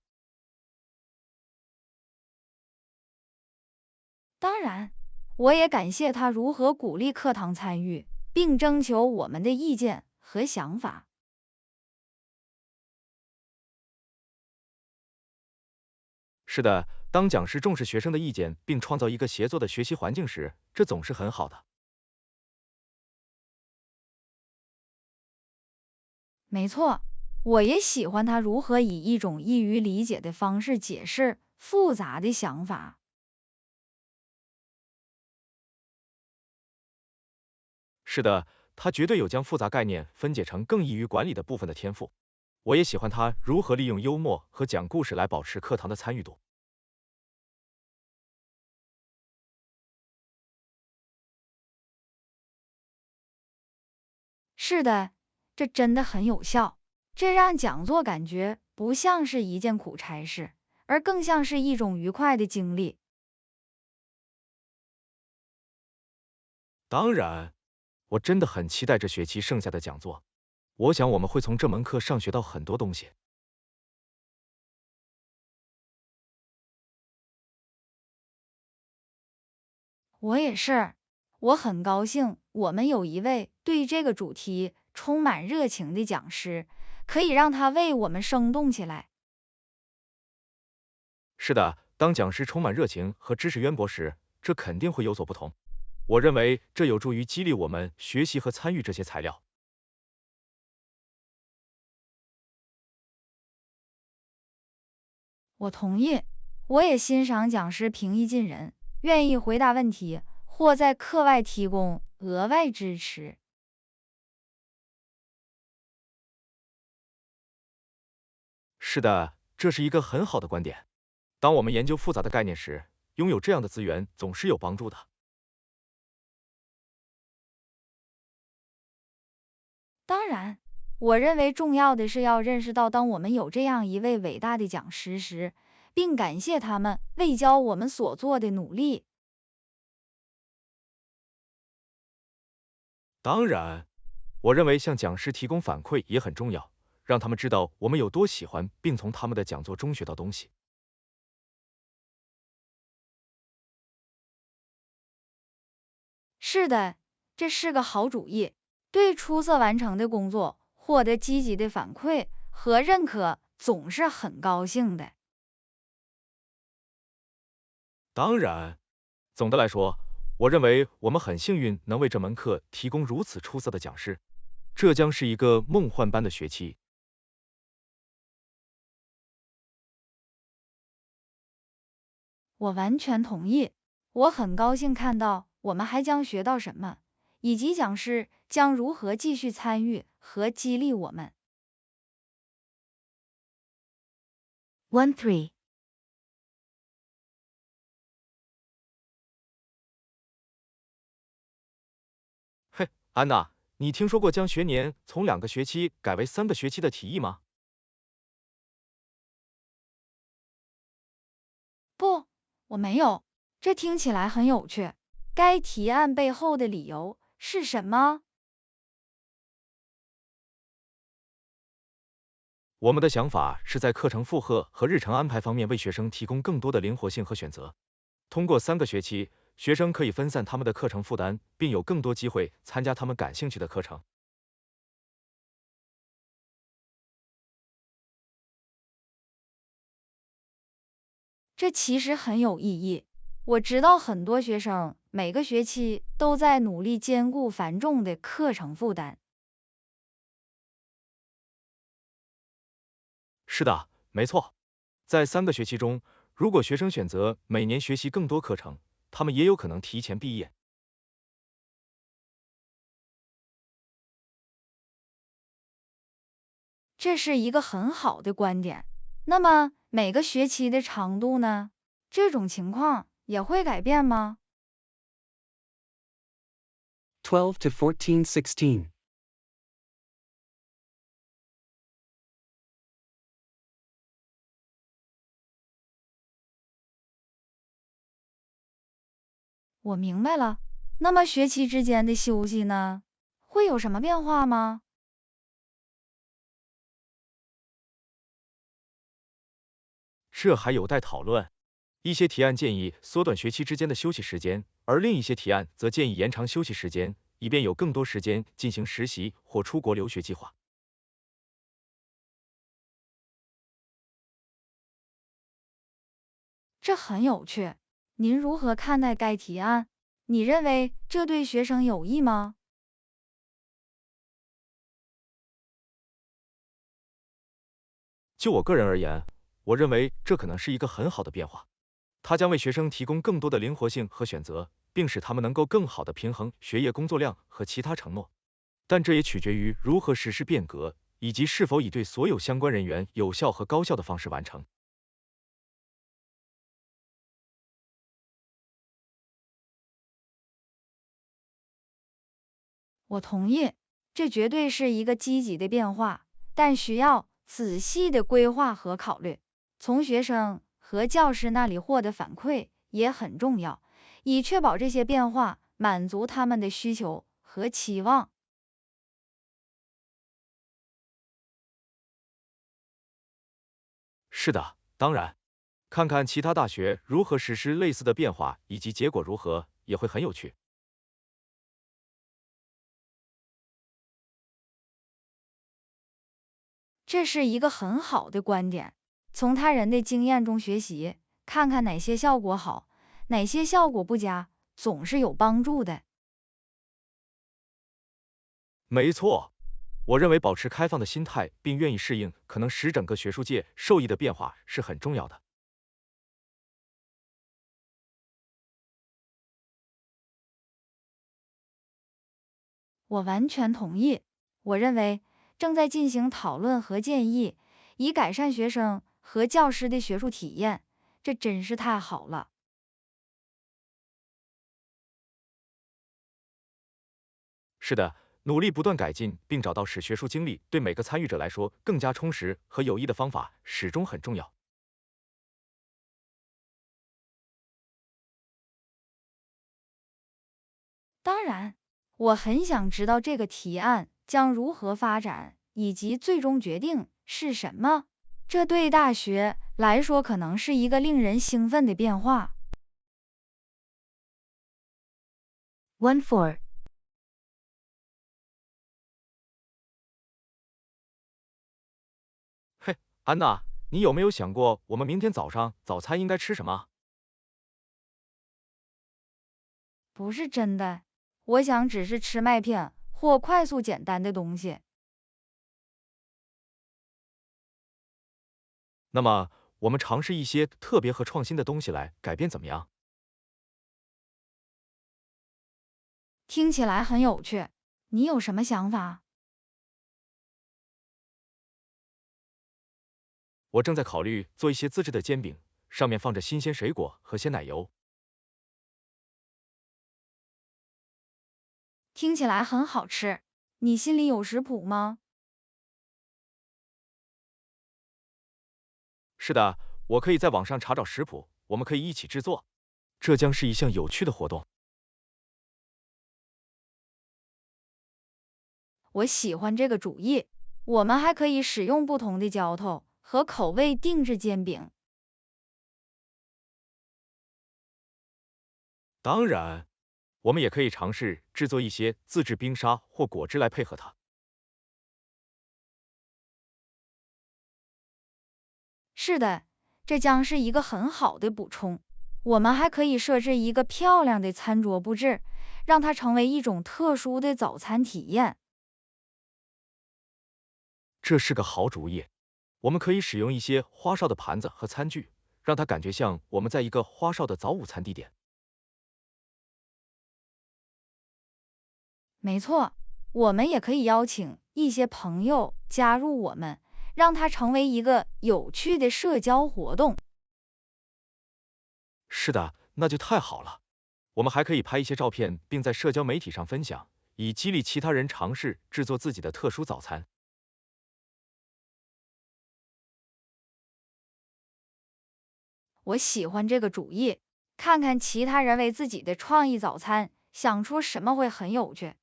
当然，我也感谢他如何鼓励课堂参与，并征求我们的意见和想法。是的，当讲师重视学生的意见，并创造一个协作的学习环境时，这总是很好的。没错，我也喜欢他如何以一种易于理解的方式解释复杂的想法。是的，他绝对有将复杂概念分解成更易于管理的部分的天赋。我也喜欢他如何利用幽默和讲故事来保持课堂的参与度。是的，这真的很有效，这让讲座感觉不像是一件苦差事，而更像是一种愉快的经历。当然，我真的很期待这学期剩下的讲座。我想我们会从这门课上学到很多东西。我也是，我很高兴我们有一位对这个主题充满热情的讲师，可以让他为我们生动起来。是的，当讲师充满热情和知识渊博时，这肯定会有所不同。我认为这有助于激励我们学习和参与这些材料。我同意，我也欣赏讲师平易近人，愿意回答问题，或在课外提供额外支持。是的，这是一个很好的观点。当我们研究复杂的概念时，拥有这样的资源总是有帮助的。当然，我认为重要的是要认识到，当我们有这样一位伟大的讲师时，并感谢他们为教我们所做的努力。当然，我认为向讲师提供反馈也很重要，让他们知道我们有多喜欢，并从他们的讲座中学到东西。是的，这是个好主意。对出色完成的工作获得积极的反馈和认可，总是很高兴的。当然，总的来说，我认为我们很幸运能为这门课提供如此出色的讲师，这将是一个梦幻般的学期。我完全同意。我很高兴看到我们还将学到什么，以及讲师将如何继续参与和激励我们。1-3。嘿，安娜，你听说过将学年从2个学期改为3个学期的提议吗？不，我没有。这听起来很有趣。该提案背后的理由是什么？我们的想法是在课程负荷和日程安排方面为学生提供更多的灵活性和选择。通过3个学期，学生可以分散他们的课程负担，并有更多机会参加他们感兴趣的课程。这其实很有意义。我知道很多学生每个学期都在努力兼顾繁重的课程负担。是的，没错。在3个学期中，如果学生选择每年学习更多课程，他们也有可能提前毕业。这是一个很好的观点。那么每个学期的长度呢？这种情况也会改变吗？ 12 to 14 16. 我明白了。那么学期之间的休息呢？会有什么变化吗？这还有待讨论。一些提案建议缩短学期之间的休息时间，而另一些提案则建议延长休息时间，以便有更多时间进行实习或出国留学计划。这很有趣。您如何看待该提案？你认为这对学生有益吗？就我个人而言，我认为这可能是一个很好的变化。它将为学生提供更多的灵活性和选择，并使他们能够更好地平衡学业工作量和其他承诺。但这也取决于如何实施变革，以及是否以对所有相关人员有效和高效的方式完成。我同意，这绝对是一个积极的变化，但需要仔细的规划和考虑。从学生和教师那里获得反馈也很重要，以确保这些变化满足他们的需求和期望。是的，当然，看看其他大学如何实施类似的变化以及结果如何，也会很有趣。这是一个很好的观点，从他人的经验中学习，看看哪些效果好，哪些效果不佳，总是有帮助的。没错，我认为保持开放的心态并愿意适应可能使整个学术界受益的变化是很重要的。我完全同意。我认为正在进行讨论和建议，以改善学生和教师的学术体验，这真是太好了。是的，努力不断改进，并找到使学术经历对每个参与者来说更加充实和有益的方法，始终很重要。当然，我很想知道这个提案将如何发展，以及最终决定是什么。这对大学来说可能是一个令人兴奋的变化。1-4. 嘿，安娜，你有没有想过我们明天早上早餐应该吃什么？不是真的，我想只是吃麦片或快速简单的东西。那么，我们尝试一些特别和创新的东西来改变怎么样？听起来很有趣，你有什么想法？我正在考虑做一些自制的煎饼，上面放着新鲜水果和鲜奶油。听起来很好吃，你心里有食谱吗？是的，我可以在网上查找食谱，我们可以一起制作。这将是一项有趣的活动。我喜欢这个主意，我们还可以使用不同的浇头和口味定制煎饼。当然，我们也可以尝试制作一些自制冰沙或果汁来配合它。是的，这将是一个很好的补充。我们还可以设置一个漂亮的餐桌布置，让它成为一种特殊的早餐体验。这是个好主意。我们可以使用一些花哨的盘子和餐具，让它感觉像我们在一个花哨的早午餐地点。没错，我们也可以邀请一些朋友加入我们，让它成为一个有趣的社交活动。是的，那就太好了。我们还可以拍一些照片，并在社交媒体上分享，以激励其他人尝试制作自己的特殊早餐。我喜欢这个主意，看看其他人为自己的创意早餐想出什么会很有趣。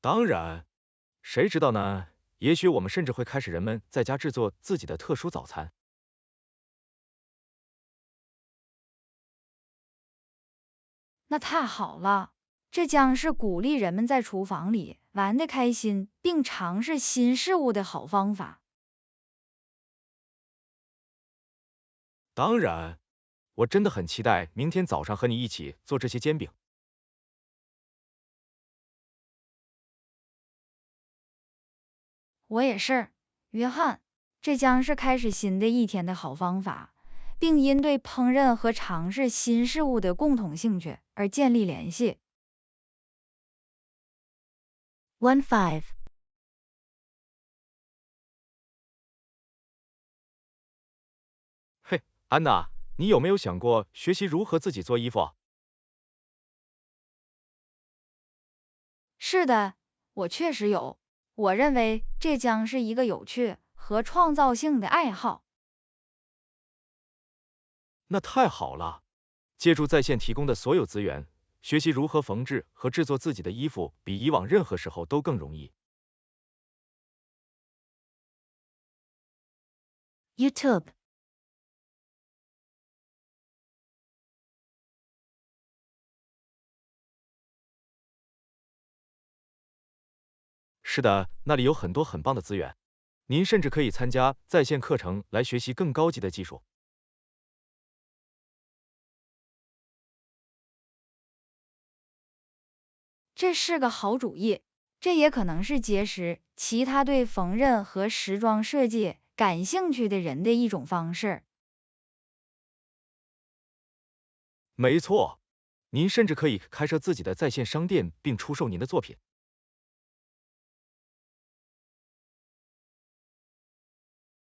当然，谁知道呢？也许我们甚至会开始人们在家制作自己的特殊早餐。那太好了，这将是鼓励人们在厨房里玩得开心，并尝试新事物的好方法。当然，我真的很期待明天早上和你一起做这些煎饼。我也是，约翰，这将是开始新的一天的好方法，并因对烹饪和尝试新事物的共同兴趣而建立联系。15. 嘿，安娜，你有没有想过学习如何自己做衣服啊？是的，我确实有。我认为这将是一个有趣和创造性的爱好。那太好了！借助在线提供的所有资源，学习如何缝制和制作自己的衣服，比以往任何时候都更容易。YouTube。是的，那里有很多很棒的资源，您甚至可以参加在线课程来学习更高级的技术。这是个好主意，这也可能是结识其他对缝纫和时装设计感兴趣的人的一种方式。没错，您甚至可以开设自己的在线商店，并出售您的作品。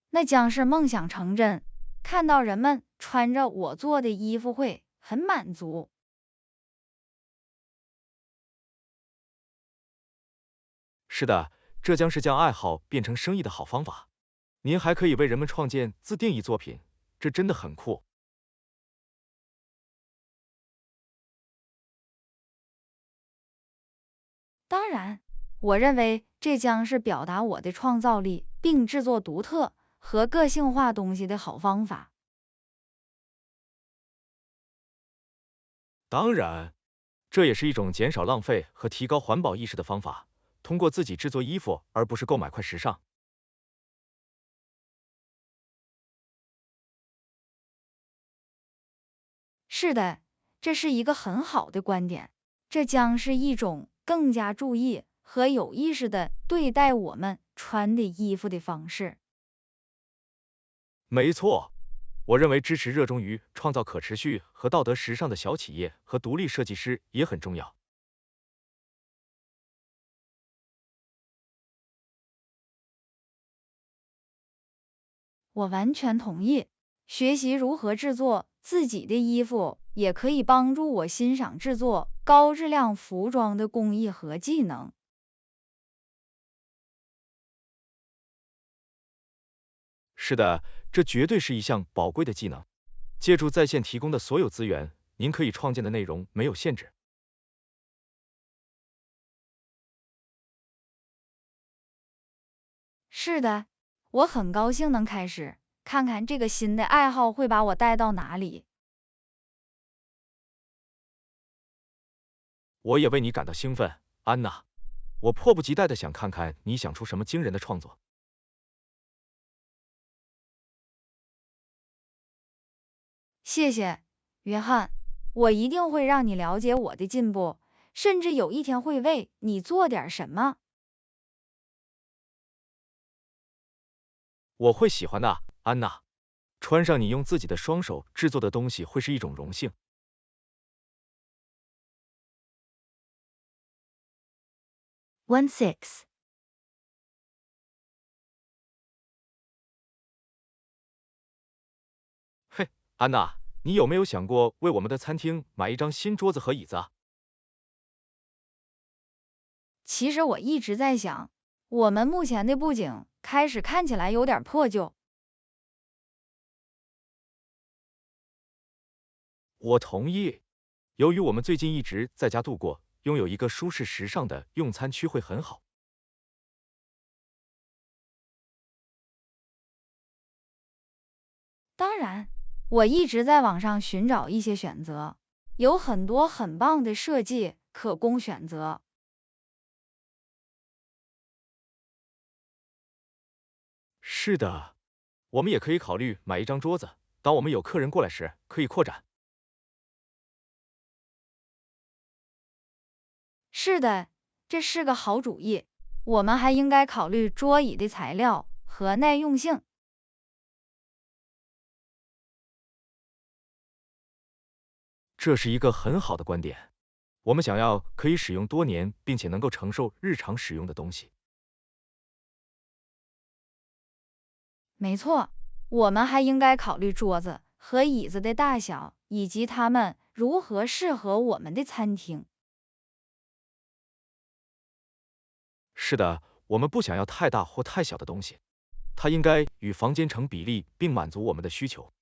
那将是梦想成真，看到人们穿着我做的衣服会很满足。是的，这将是将爱好变成生意的好方法。您还可以为人们创建自定义作品，这真的很酷。当然，我认为这将是表达我的创造力，并制作独特和个性化东西的好方法。当然，这也是一种减少浪费和提高环保意识的方法，通过自己制作衣服，而不是购买快时尚。是的，这是一个很好的观点，这将是一种更加注意和有意识的对待我们穿的衣服的方式。没错，我认为支持热衷于创造可持续和道德时尚的小企业和独立设计师也很重要。我完全同意，学习如何制作自己的衣服，也可以帮助我欣赏制作高质量服装的工艺和技能。是的，这绝对是一项宝贵的技能。借助在线提供的所有资源，您可以创建的内容没有限制。是的，我很高兴能开始，看看这个新的爱好会把我带到哪里。我也为你感到兴奋，安娜。我迫不及待的想看看你想出什么惊人的创作。谢谢，约翰，我一定会让你了解我的进步，甚至有一天会为你做点什么。我会喜欢的，安娜。穿上你用自己的双手制作的东西会是一种荣幸。16. 嘿，安娜，你有没有想过为我们的餐厅买一张新桌子和椅子啊？其实我一直在想，我们目前的布景开始看起来有点破旧。我同意。由于我们最近一直在家度过，拥有一个舒适时尚的用餐区会很好。当然，我一直在网上寻找一些选择，有很多很棒的设计可供选择。是的，我们也可以考虑买一张桌子，当我们有客人过来时，可以扩展。是的，这是个好主意。我们还应该考虑桌椅的材料和耐用性。这是一个很好的观点。我们想要可以使用多年，并且能够承受日常使用的东西。没错，我们还应该考虑桌子和椅子的大小，以及它们如何适合我们的餐厅。是的，我们不想要太大或太小的东西，它应该与房间成比例，并满足我们的需求。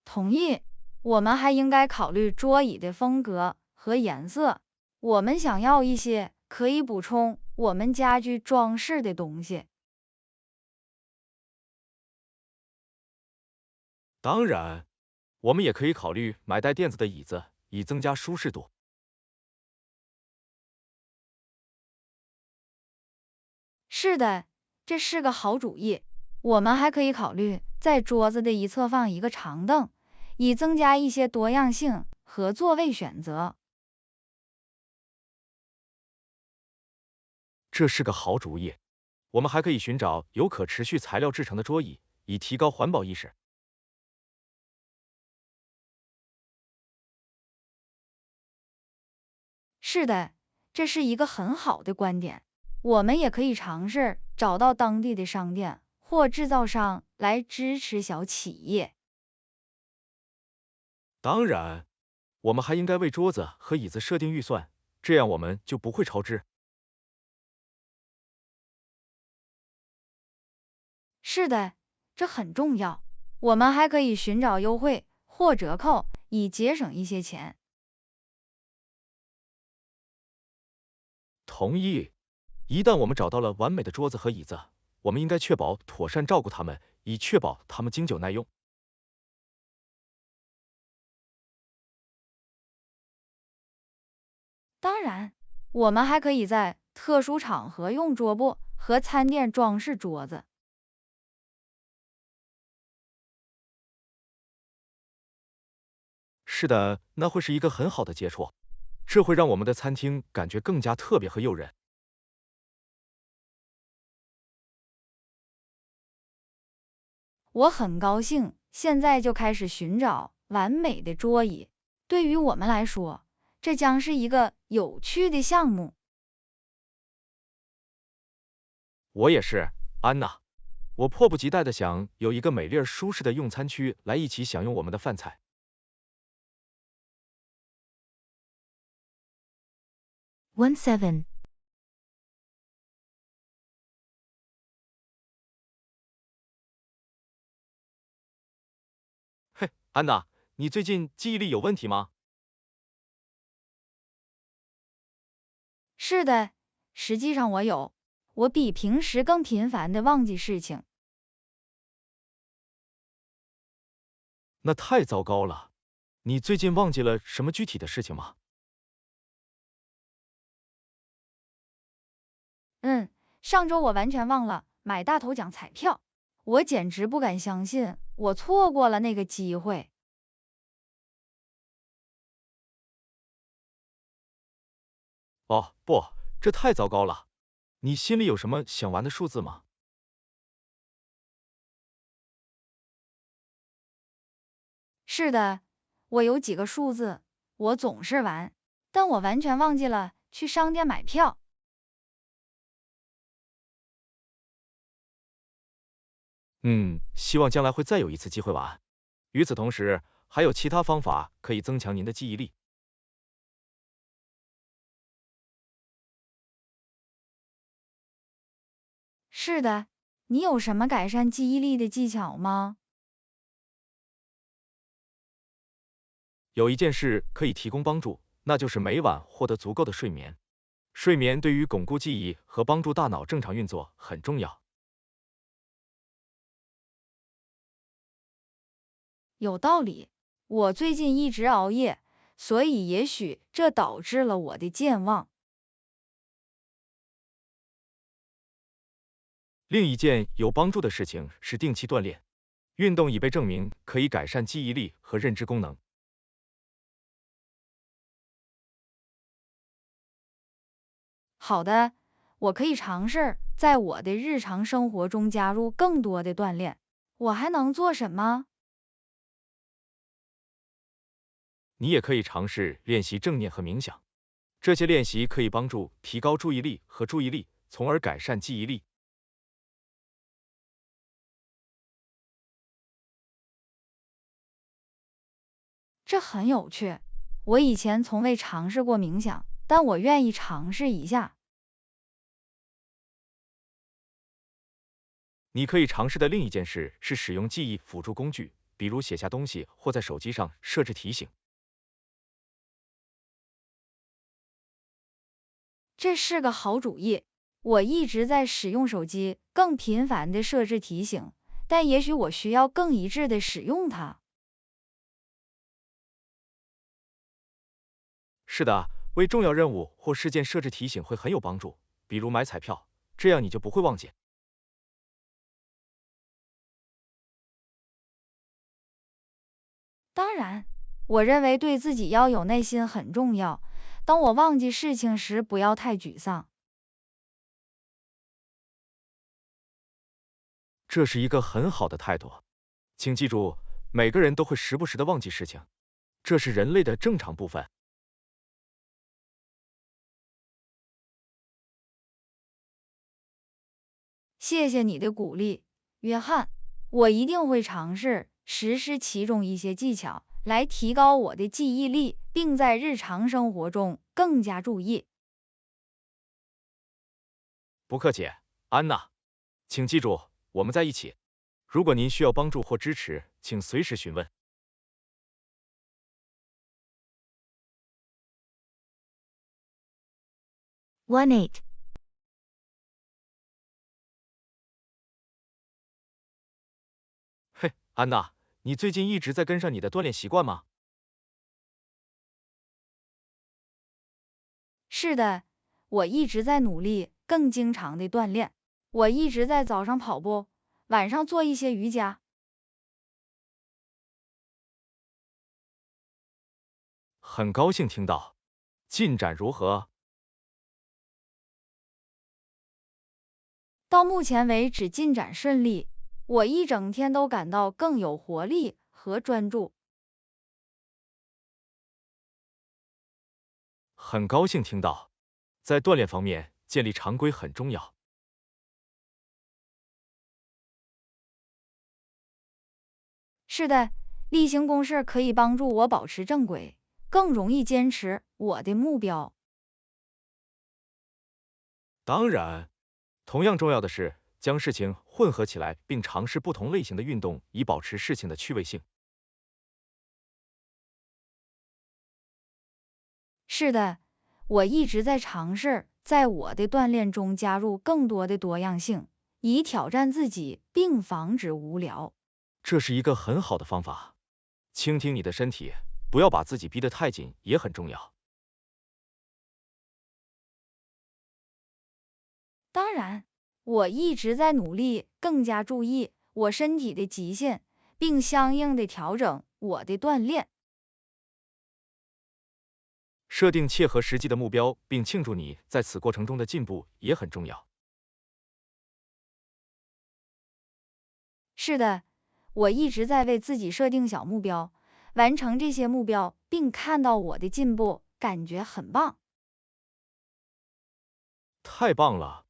同意，我们还应该考虑桌椅的风格和颜色。我们想要一些可以补充我们家具装饰的东西。当然，我们也可以考虑买带垫子的椅子，以增加舒适度。是的，这是个好主意。我们还可以考虑在桌子的一侧放一个长凳，以增加一些多样性和座位选择。这是个好主意。我们还可以寻找由可持续材料制成的桌椅，以提高环保意识。是的，这是一个很好的观点。我们也可以尝试找到当地的商店或制造商来支持小企业。当然，我们还应该为桌子和椅子设定预算，这样我们就不会超支。是的，这很重要。我们还可以寻找优惠或折扣，以节省一些钱。同意。一旦我们找到了完美的桌子和椅子，我们应该确保妥善照顾它们，以确保它们经久耐用。当然，我们还可以在特殊场合用桌布和餐垫装饰桌子。是的，那会是一个很好的接触，这会让我们的餐厅感觉更加特别和诱人。我很高兴现在就开始寻找完美的桌椅。对于我们来说，这将是一个有趣的项目。我也是，安娜。我迫不及待的想有一个美丽而舒适的用餐区来一起享用我们的饭菜。17. 嘿，安娜，你最近记忆力有问题吗？是的，实际上我比平时更频繁的忘记事情。那太糟糕了。你最近忘记了什么具体的事情吗？上周我完全忘了买大头奖彩票。我简直不敢相信，我错过了那个机会。哦，不，这太糟糕了。你心里有什么想玩的数字吗？是的，我有几个数字，我总是玩，但我完全忘记了去商店买票。希望将来会再有一次机会玩。与此同时，还有其他方法可以增强您的记忆力。是的，你有什么改善记忆力的技巧吗？有一件事可以提供帮助，那就是每晚获得足够的睡眠。睡眠对于巩固记忆和帮助大脑正常运作很重要。有道理，我最近一直熬夜，所以也许这导致了我的健忘。另一件有帮助的事情是定期锻炼，运动已被证明可以改善记忆力和认知功能。好的，我可以尝试在我的日常生活中加入更多的锻炼。我还能做什么？你也可以尝试练习正念和冥想，这些练习可以帮助提高注意力和注意力，从而改善记忆力。这很有趣，我以前从未尝试过冥想，但我愿意尝试一下。你可以尝试的另一件事是使用记忆辅助工具，比如写下东西或在手机上设置提醒。这是个好主意。我一直在使用手机，更频繁的设置提醒，但也许我需要更一致的使用它。是的，为重要任务或事件设置提醒会很有帮助，比如买彩票，这样你就不会忘记。当然，我认为对自己要有耐心很重要。当我忘记事情时，不要太沮丧。这是一个很好的态度。请记住，每个人都会时不时的忘记事情，这是人类的正常部分。谢谢你的鼓励，约翰。我一定会尝试实施其中一些技巧，来提高我的记忆力，并在日常生活中更加注意。不客气，安娜。请记住，我们在一起。如果您需要帮助或支持，请随时询问。18. 嘿，安娜，你最近一直在跟上你的锻炼习惯吗？是的，我一直在努力更经常的锻炼。我一直在早上跑步，晚上做一些瑜伽。很高兴听到。进展如何？到目前为止进展顺利，我一整天都感到更有活力和专注。很高兴听到。在锻炼方面，建立常规很重要。是的，例行公事可以帮助我保持正轨，更容易坚持我的目标。当然，同样重要的是将事情混合起来，并尝试不同类型的运动，以保持事情的趣味性。是的，我一直在尝试在我的锻炼中加入更多的多样性，以挑战自己并防止无聊。这是一个很好的方法。倾听你的身体，不要把自己逼得太紧，也很重要。当然，我一直在努力更加注意我身体的极限，并相应的调整我的锻炼。设定切合实际的目标，并庆祝你在此过程中的进步也很重要。是的，我一直在为自己设定小目标，完成这些目标，并看到我的进步，感觉很棒。太棒了！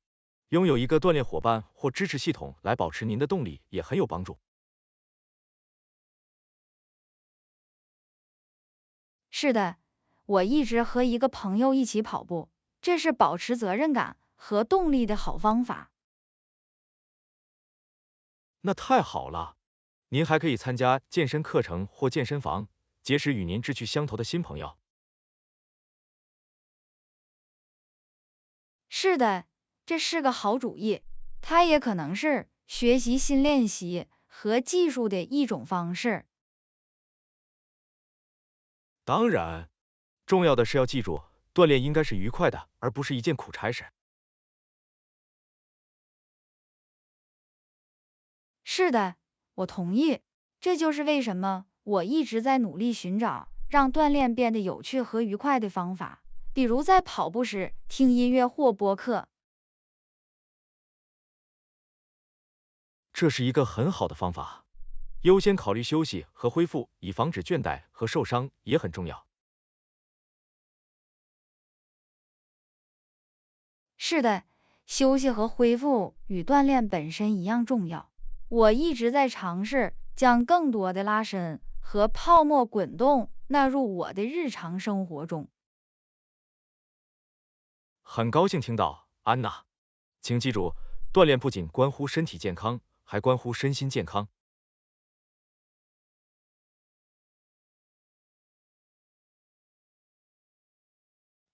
拥有一个锻炼伙伴或支持系统来保持您的动力也很有帮助。是的，我一直和一个朋友一起跑步，这是保持责任感和动力的好方法。那太好了！您还可以参加健身课程或健身房，结识与您志趣相投的新朋友。是的，这是个好主意。它也可能是学习新练习和技术的一种方式。当然，重要的是要记住，锻炼应该是愉快的，而不是一件苦差事。是的，我同意。这就是为什么我一直在努力寻找让锻炼变得有趣和愉快的方法，比如在跑步时听音乐或播客。这是一个很好的方法。优先考虑休息和恢复，以防止倦怠和受伤也很重要。是的，休息和恢复与锻炼本身一样重要。我一直在尝试将更多的拉伸和泡沫滚动纳入我的日常生活中。很高兴听到，安娜。请记住，锻炼不仅关乎身体健康，还关乎身心健康。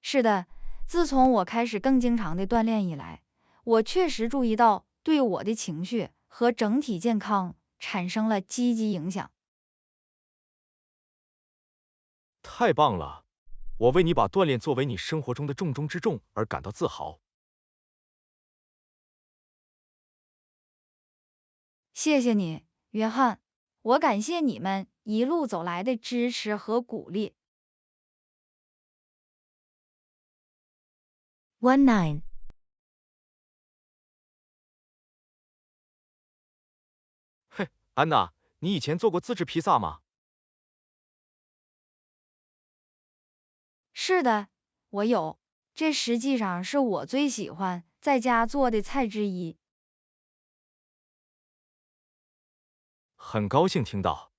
是的，自从我开始更经常的锻炼以来，我确实注意到对我的情绪和整体健康产生了积极影响。太棒了！我为你把锻炼作为你生活中的重中之重而感到自豪。谢谢你，约翰。我感谢你们一路走来的支持和鼓励。19. 嘿，安娜，你以前做过自制披萨吗？是的，我有。这实际上是我最喜欢在家做的菜之一。很高兴听到。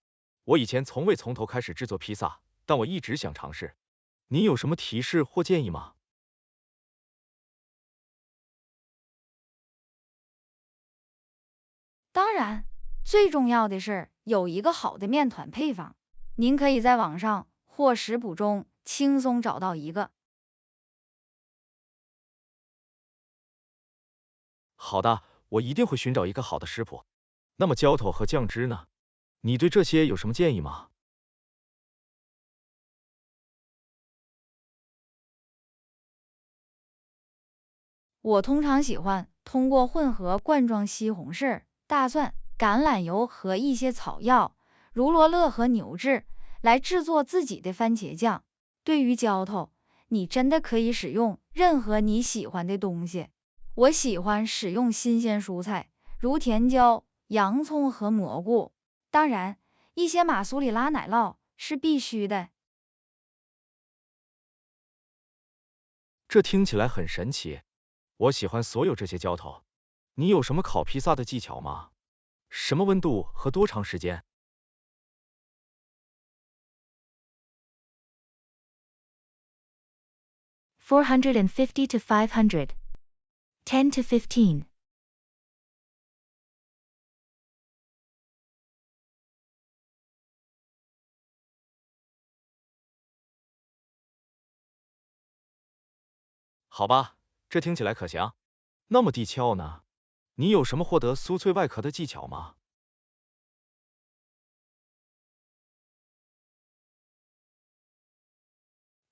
我以前从未从头开始制作披萨，但我一直想尝试。你有什么提示或建议吗？当然，最重要的是有一个好的面团配方。您可以在网上或食谱中轻松找到一个。好的，我一定会寻找一个好的食谱。那么浇头和酱汁呢？你对这些有什么建议吗？我通常喜欢通过混合罐装西红柿、大蒜、橄榄油和一些草药，如罗勒和牛至，来制作自己的番茄酱。对于浇头，你真的可以使用任何你喜欢的东西。我喜欢使用新鲜蔬菜，如甜椒、洋葱和蘑菇。当然，一些马苏里拉奶酪是必须的。这听起来很神奇。我喜欢所有这些浇头。你有什么烤披萨的技巧吗？什么温度和多长时间？450 to 500. 10 to 15. 好吧，这听起来可行。那么地壳呢？你有什么获得酥脆外壳的技巧吗？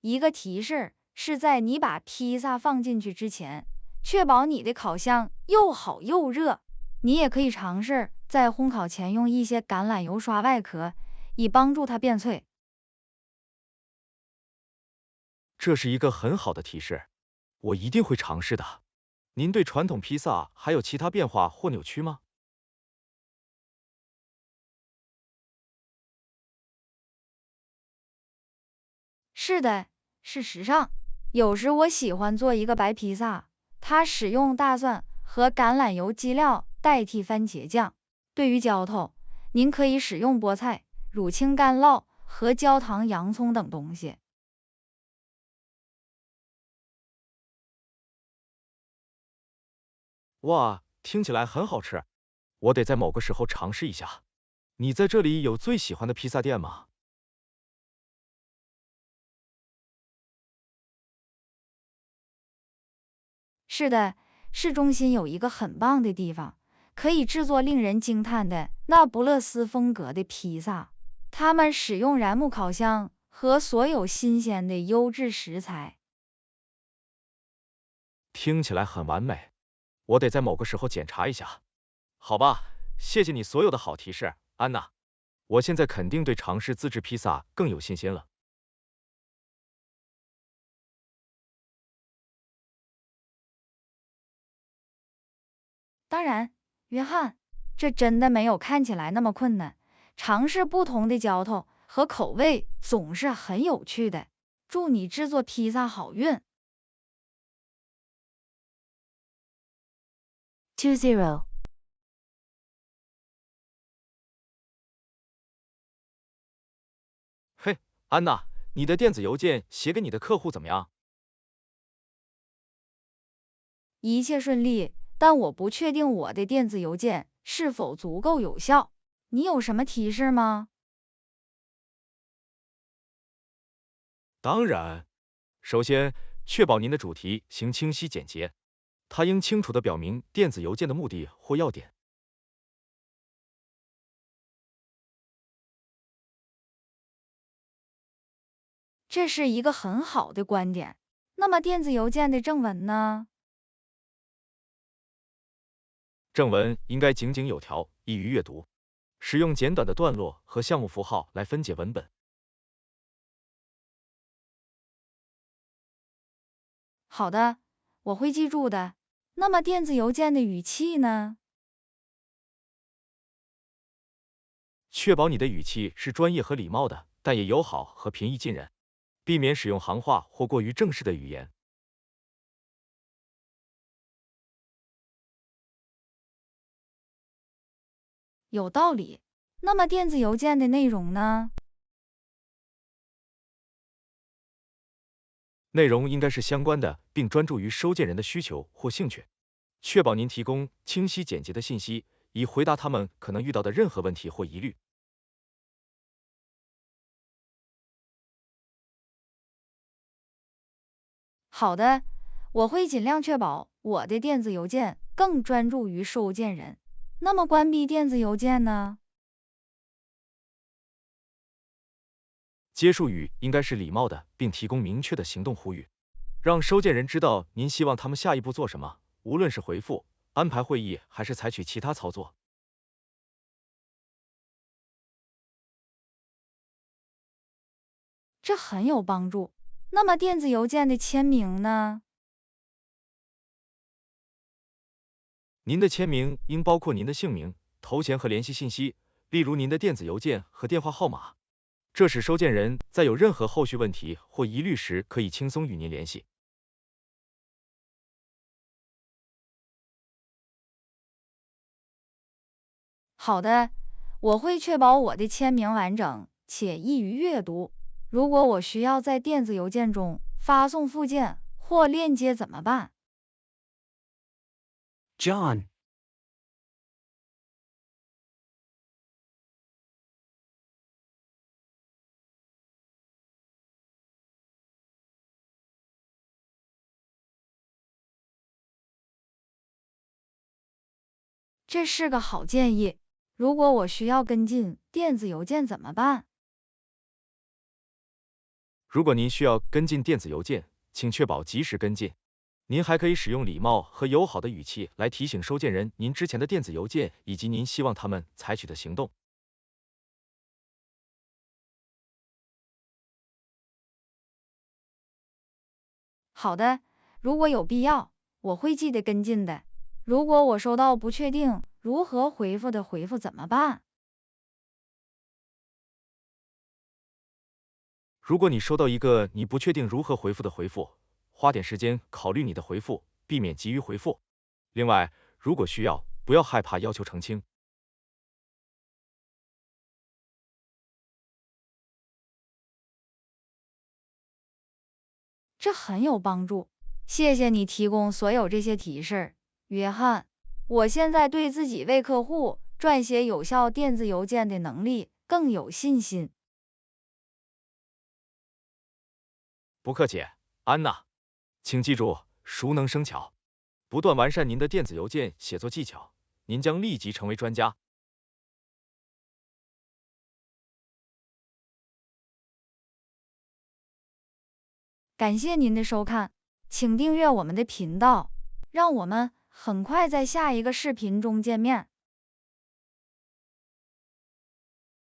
一个提示是在你把披萨放进去之前，确保你的烤箱又好又热。你也可以尝试在烘烤前用一些橄榄油刷外壳，以帮助它变脆。这是一个很好的提示，我一定会尝试的。您对传统披萨还有其他变化或扭曲吗？是的，事实上，有时我喜欢做一个白披萨，它使用大蒜和橄榄油基料代替番茄酱。对于浇头，您可以使用菠菜、乳清干酪和焦糖洋葱等东西。哇，听起来很好吃，我得在某个时候尝试一下。你在这里有最喜欢的披萨店吗？是的，市中心有一个很棒的地方，可以制作令人惊叹的那不勒斯风格的披萨。他们使用燃木烤箱和所有新鲜的优质食材。听起来很完美，我得在某个时候检查一下。好吧，谢谢你所有的好提示，安娜。我现在肯定对尝试自制披萨更有信心了。当然，约翰，这真的没有看起来那么困难。尝试不同的浇头和口味总是很有趣的。祝你制作披萨好运。20. 嘿，安娜，你的电子邮件写给你的客户怎么样？一切顺利，但我不确定我的电子邮件是否足够有效。你有什么提示吗？当然，首先确保您的主题行清晰简洁，它应清楚地表明电子邮件的目的或要点。这是一个很好的观点。那么电子邮件的正文呢？正文应该井井有条，易于阅读，使用简短的段落和项目符号来分解文本。好的，我会记住的。那么电子邮件的语气呢？确保你的语气是专业和礼貌的，但也友好和平易近人，避免使用行话或过于正式的语言。有道理。那么电子邮件的内容呢？内容应该是相关的，并专注于收件人的需求或兴趣，确保您提供清晰简洁的信息，以回答他们可能遇到的任何问题或疑虑。好的，我会尽量确保我的电子邮件更专注于收件人。那么关闭电子邮件呢？结束语应该是礼貌的，并提供明确的行动呼吁，让收件人知道您希望他们下一步做什么，无论是回复、安排会议还是采取其他操作。这很有帮助。那么电子邮件的签名呢？您的签名应包括您的姓名、头衔和联系信息，例如您的电子邮件和电话号码，这使收件人在有任何后续问题或疑虑时可以轻松与您联系。好的，我会确保我的签名完整且易于阅读。如果我需要在电子邮件中发送附件或链接怎么办？ John. 这是个好建议。如果我需要跟进电子邮件怎么办？如果您需要跟进电子邮件，请确保及时跟进。您还可以使用礼貌和友好的语气来提醒收件人您之前的电子邮件以及您希望他们采取的行动。好的，如果有必要，我会记得跟进的。如果我收到不确定如何回复的回复怎么办？如果你收到一个你不确定如何回复的回复，花点时间考虑你的回复，避免急于回复。另外，如果需要，不要害怕要求澄清。这很有帮助，谢谢你提供所有这些提示，约翰。我现在对自己为客户撰写有效电子邮件的能力更有信心。不客气，安娜。请记住，熟能生巧，不断完善您的电子邮件写作技巧，您将立即成为专家。感谢您的收看，请订阅我们的频道，让我们很快在下一个视频中见面。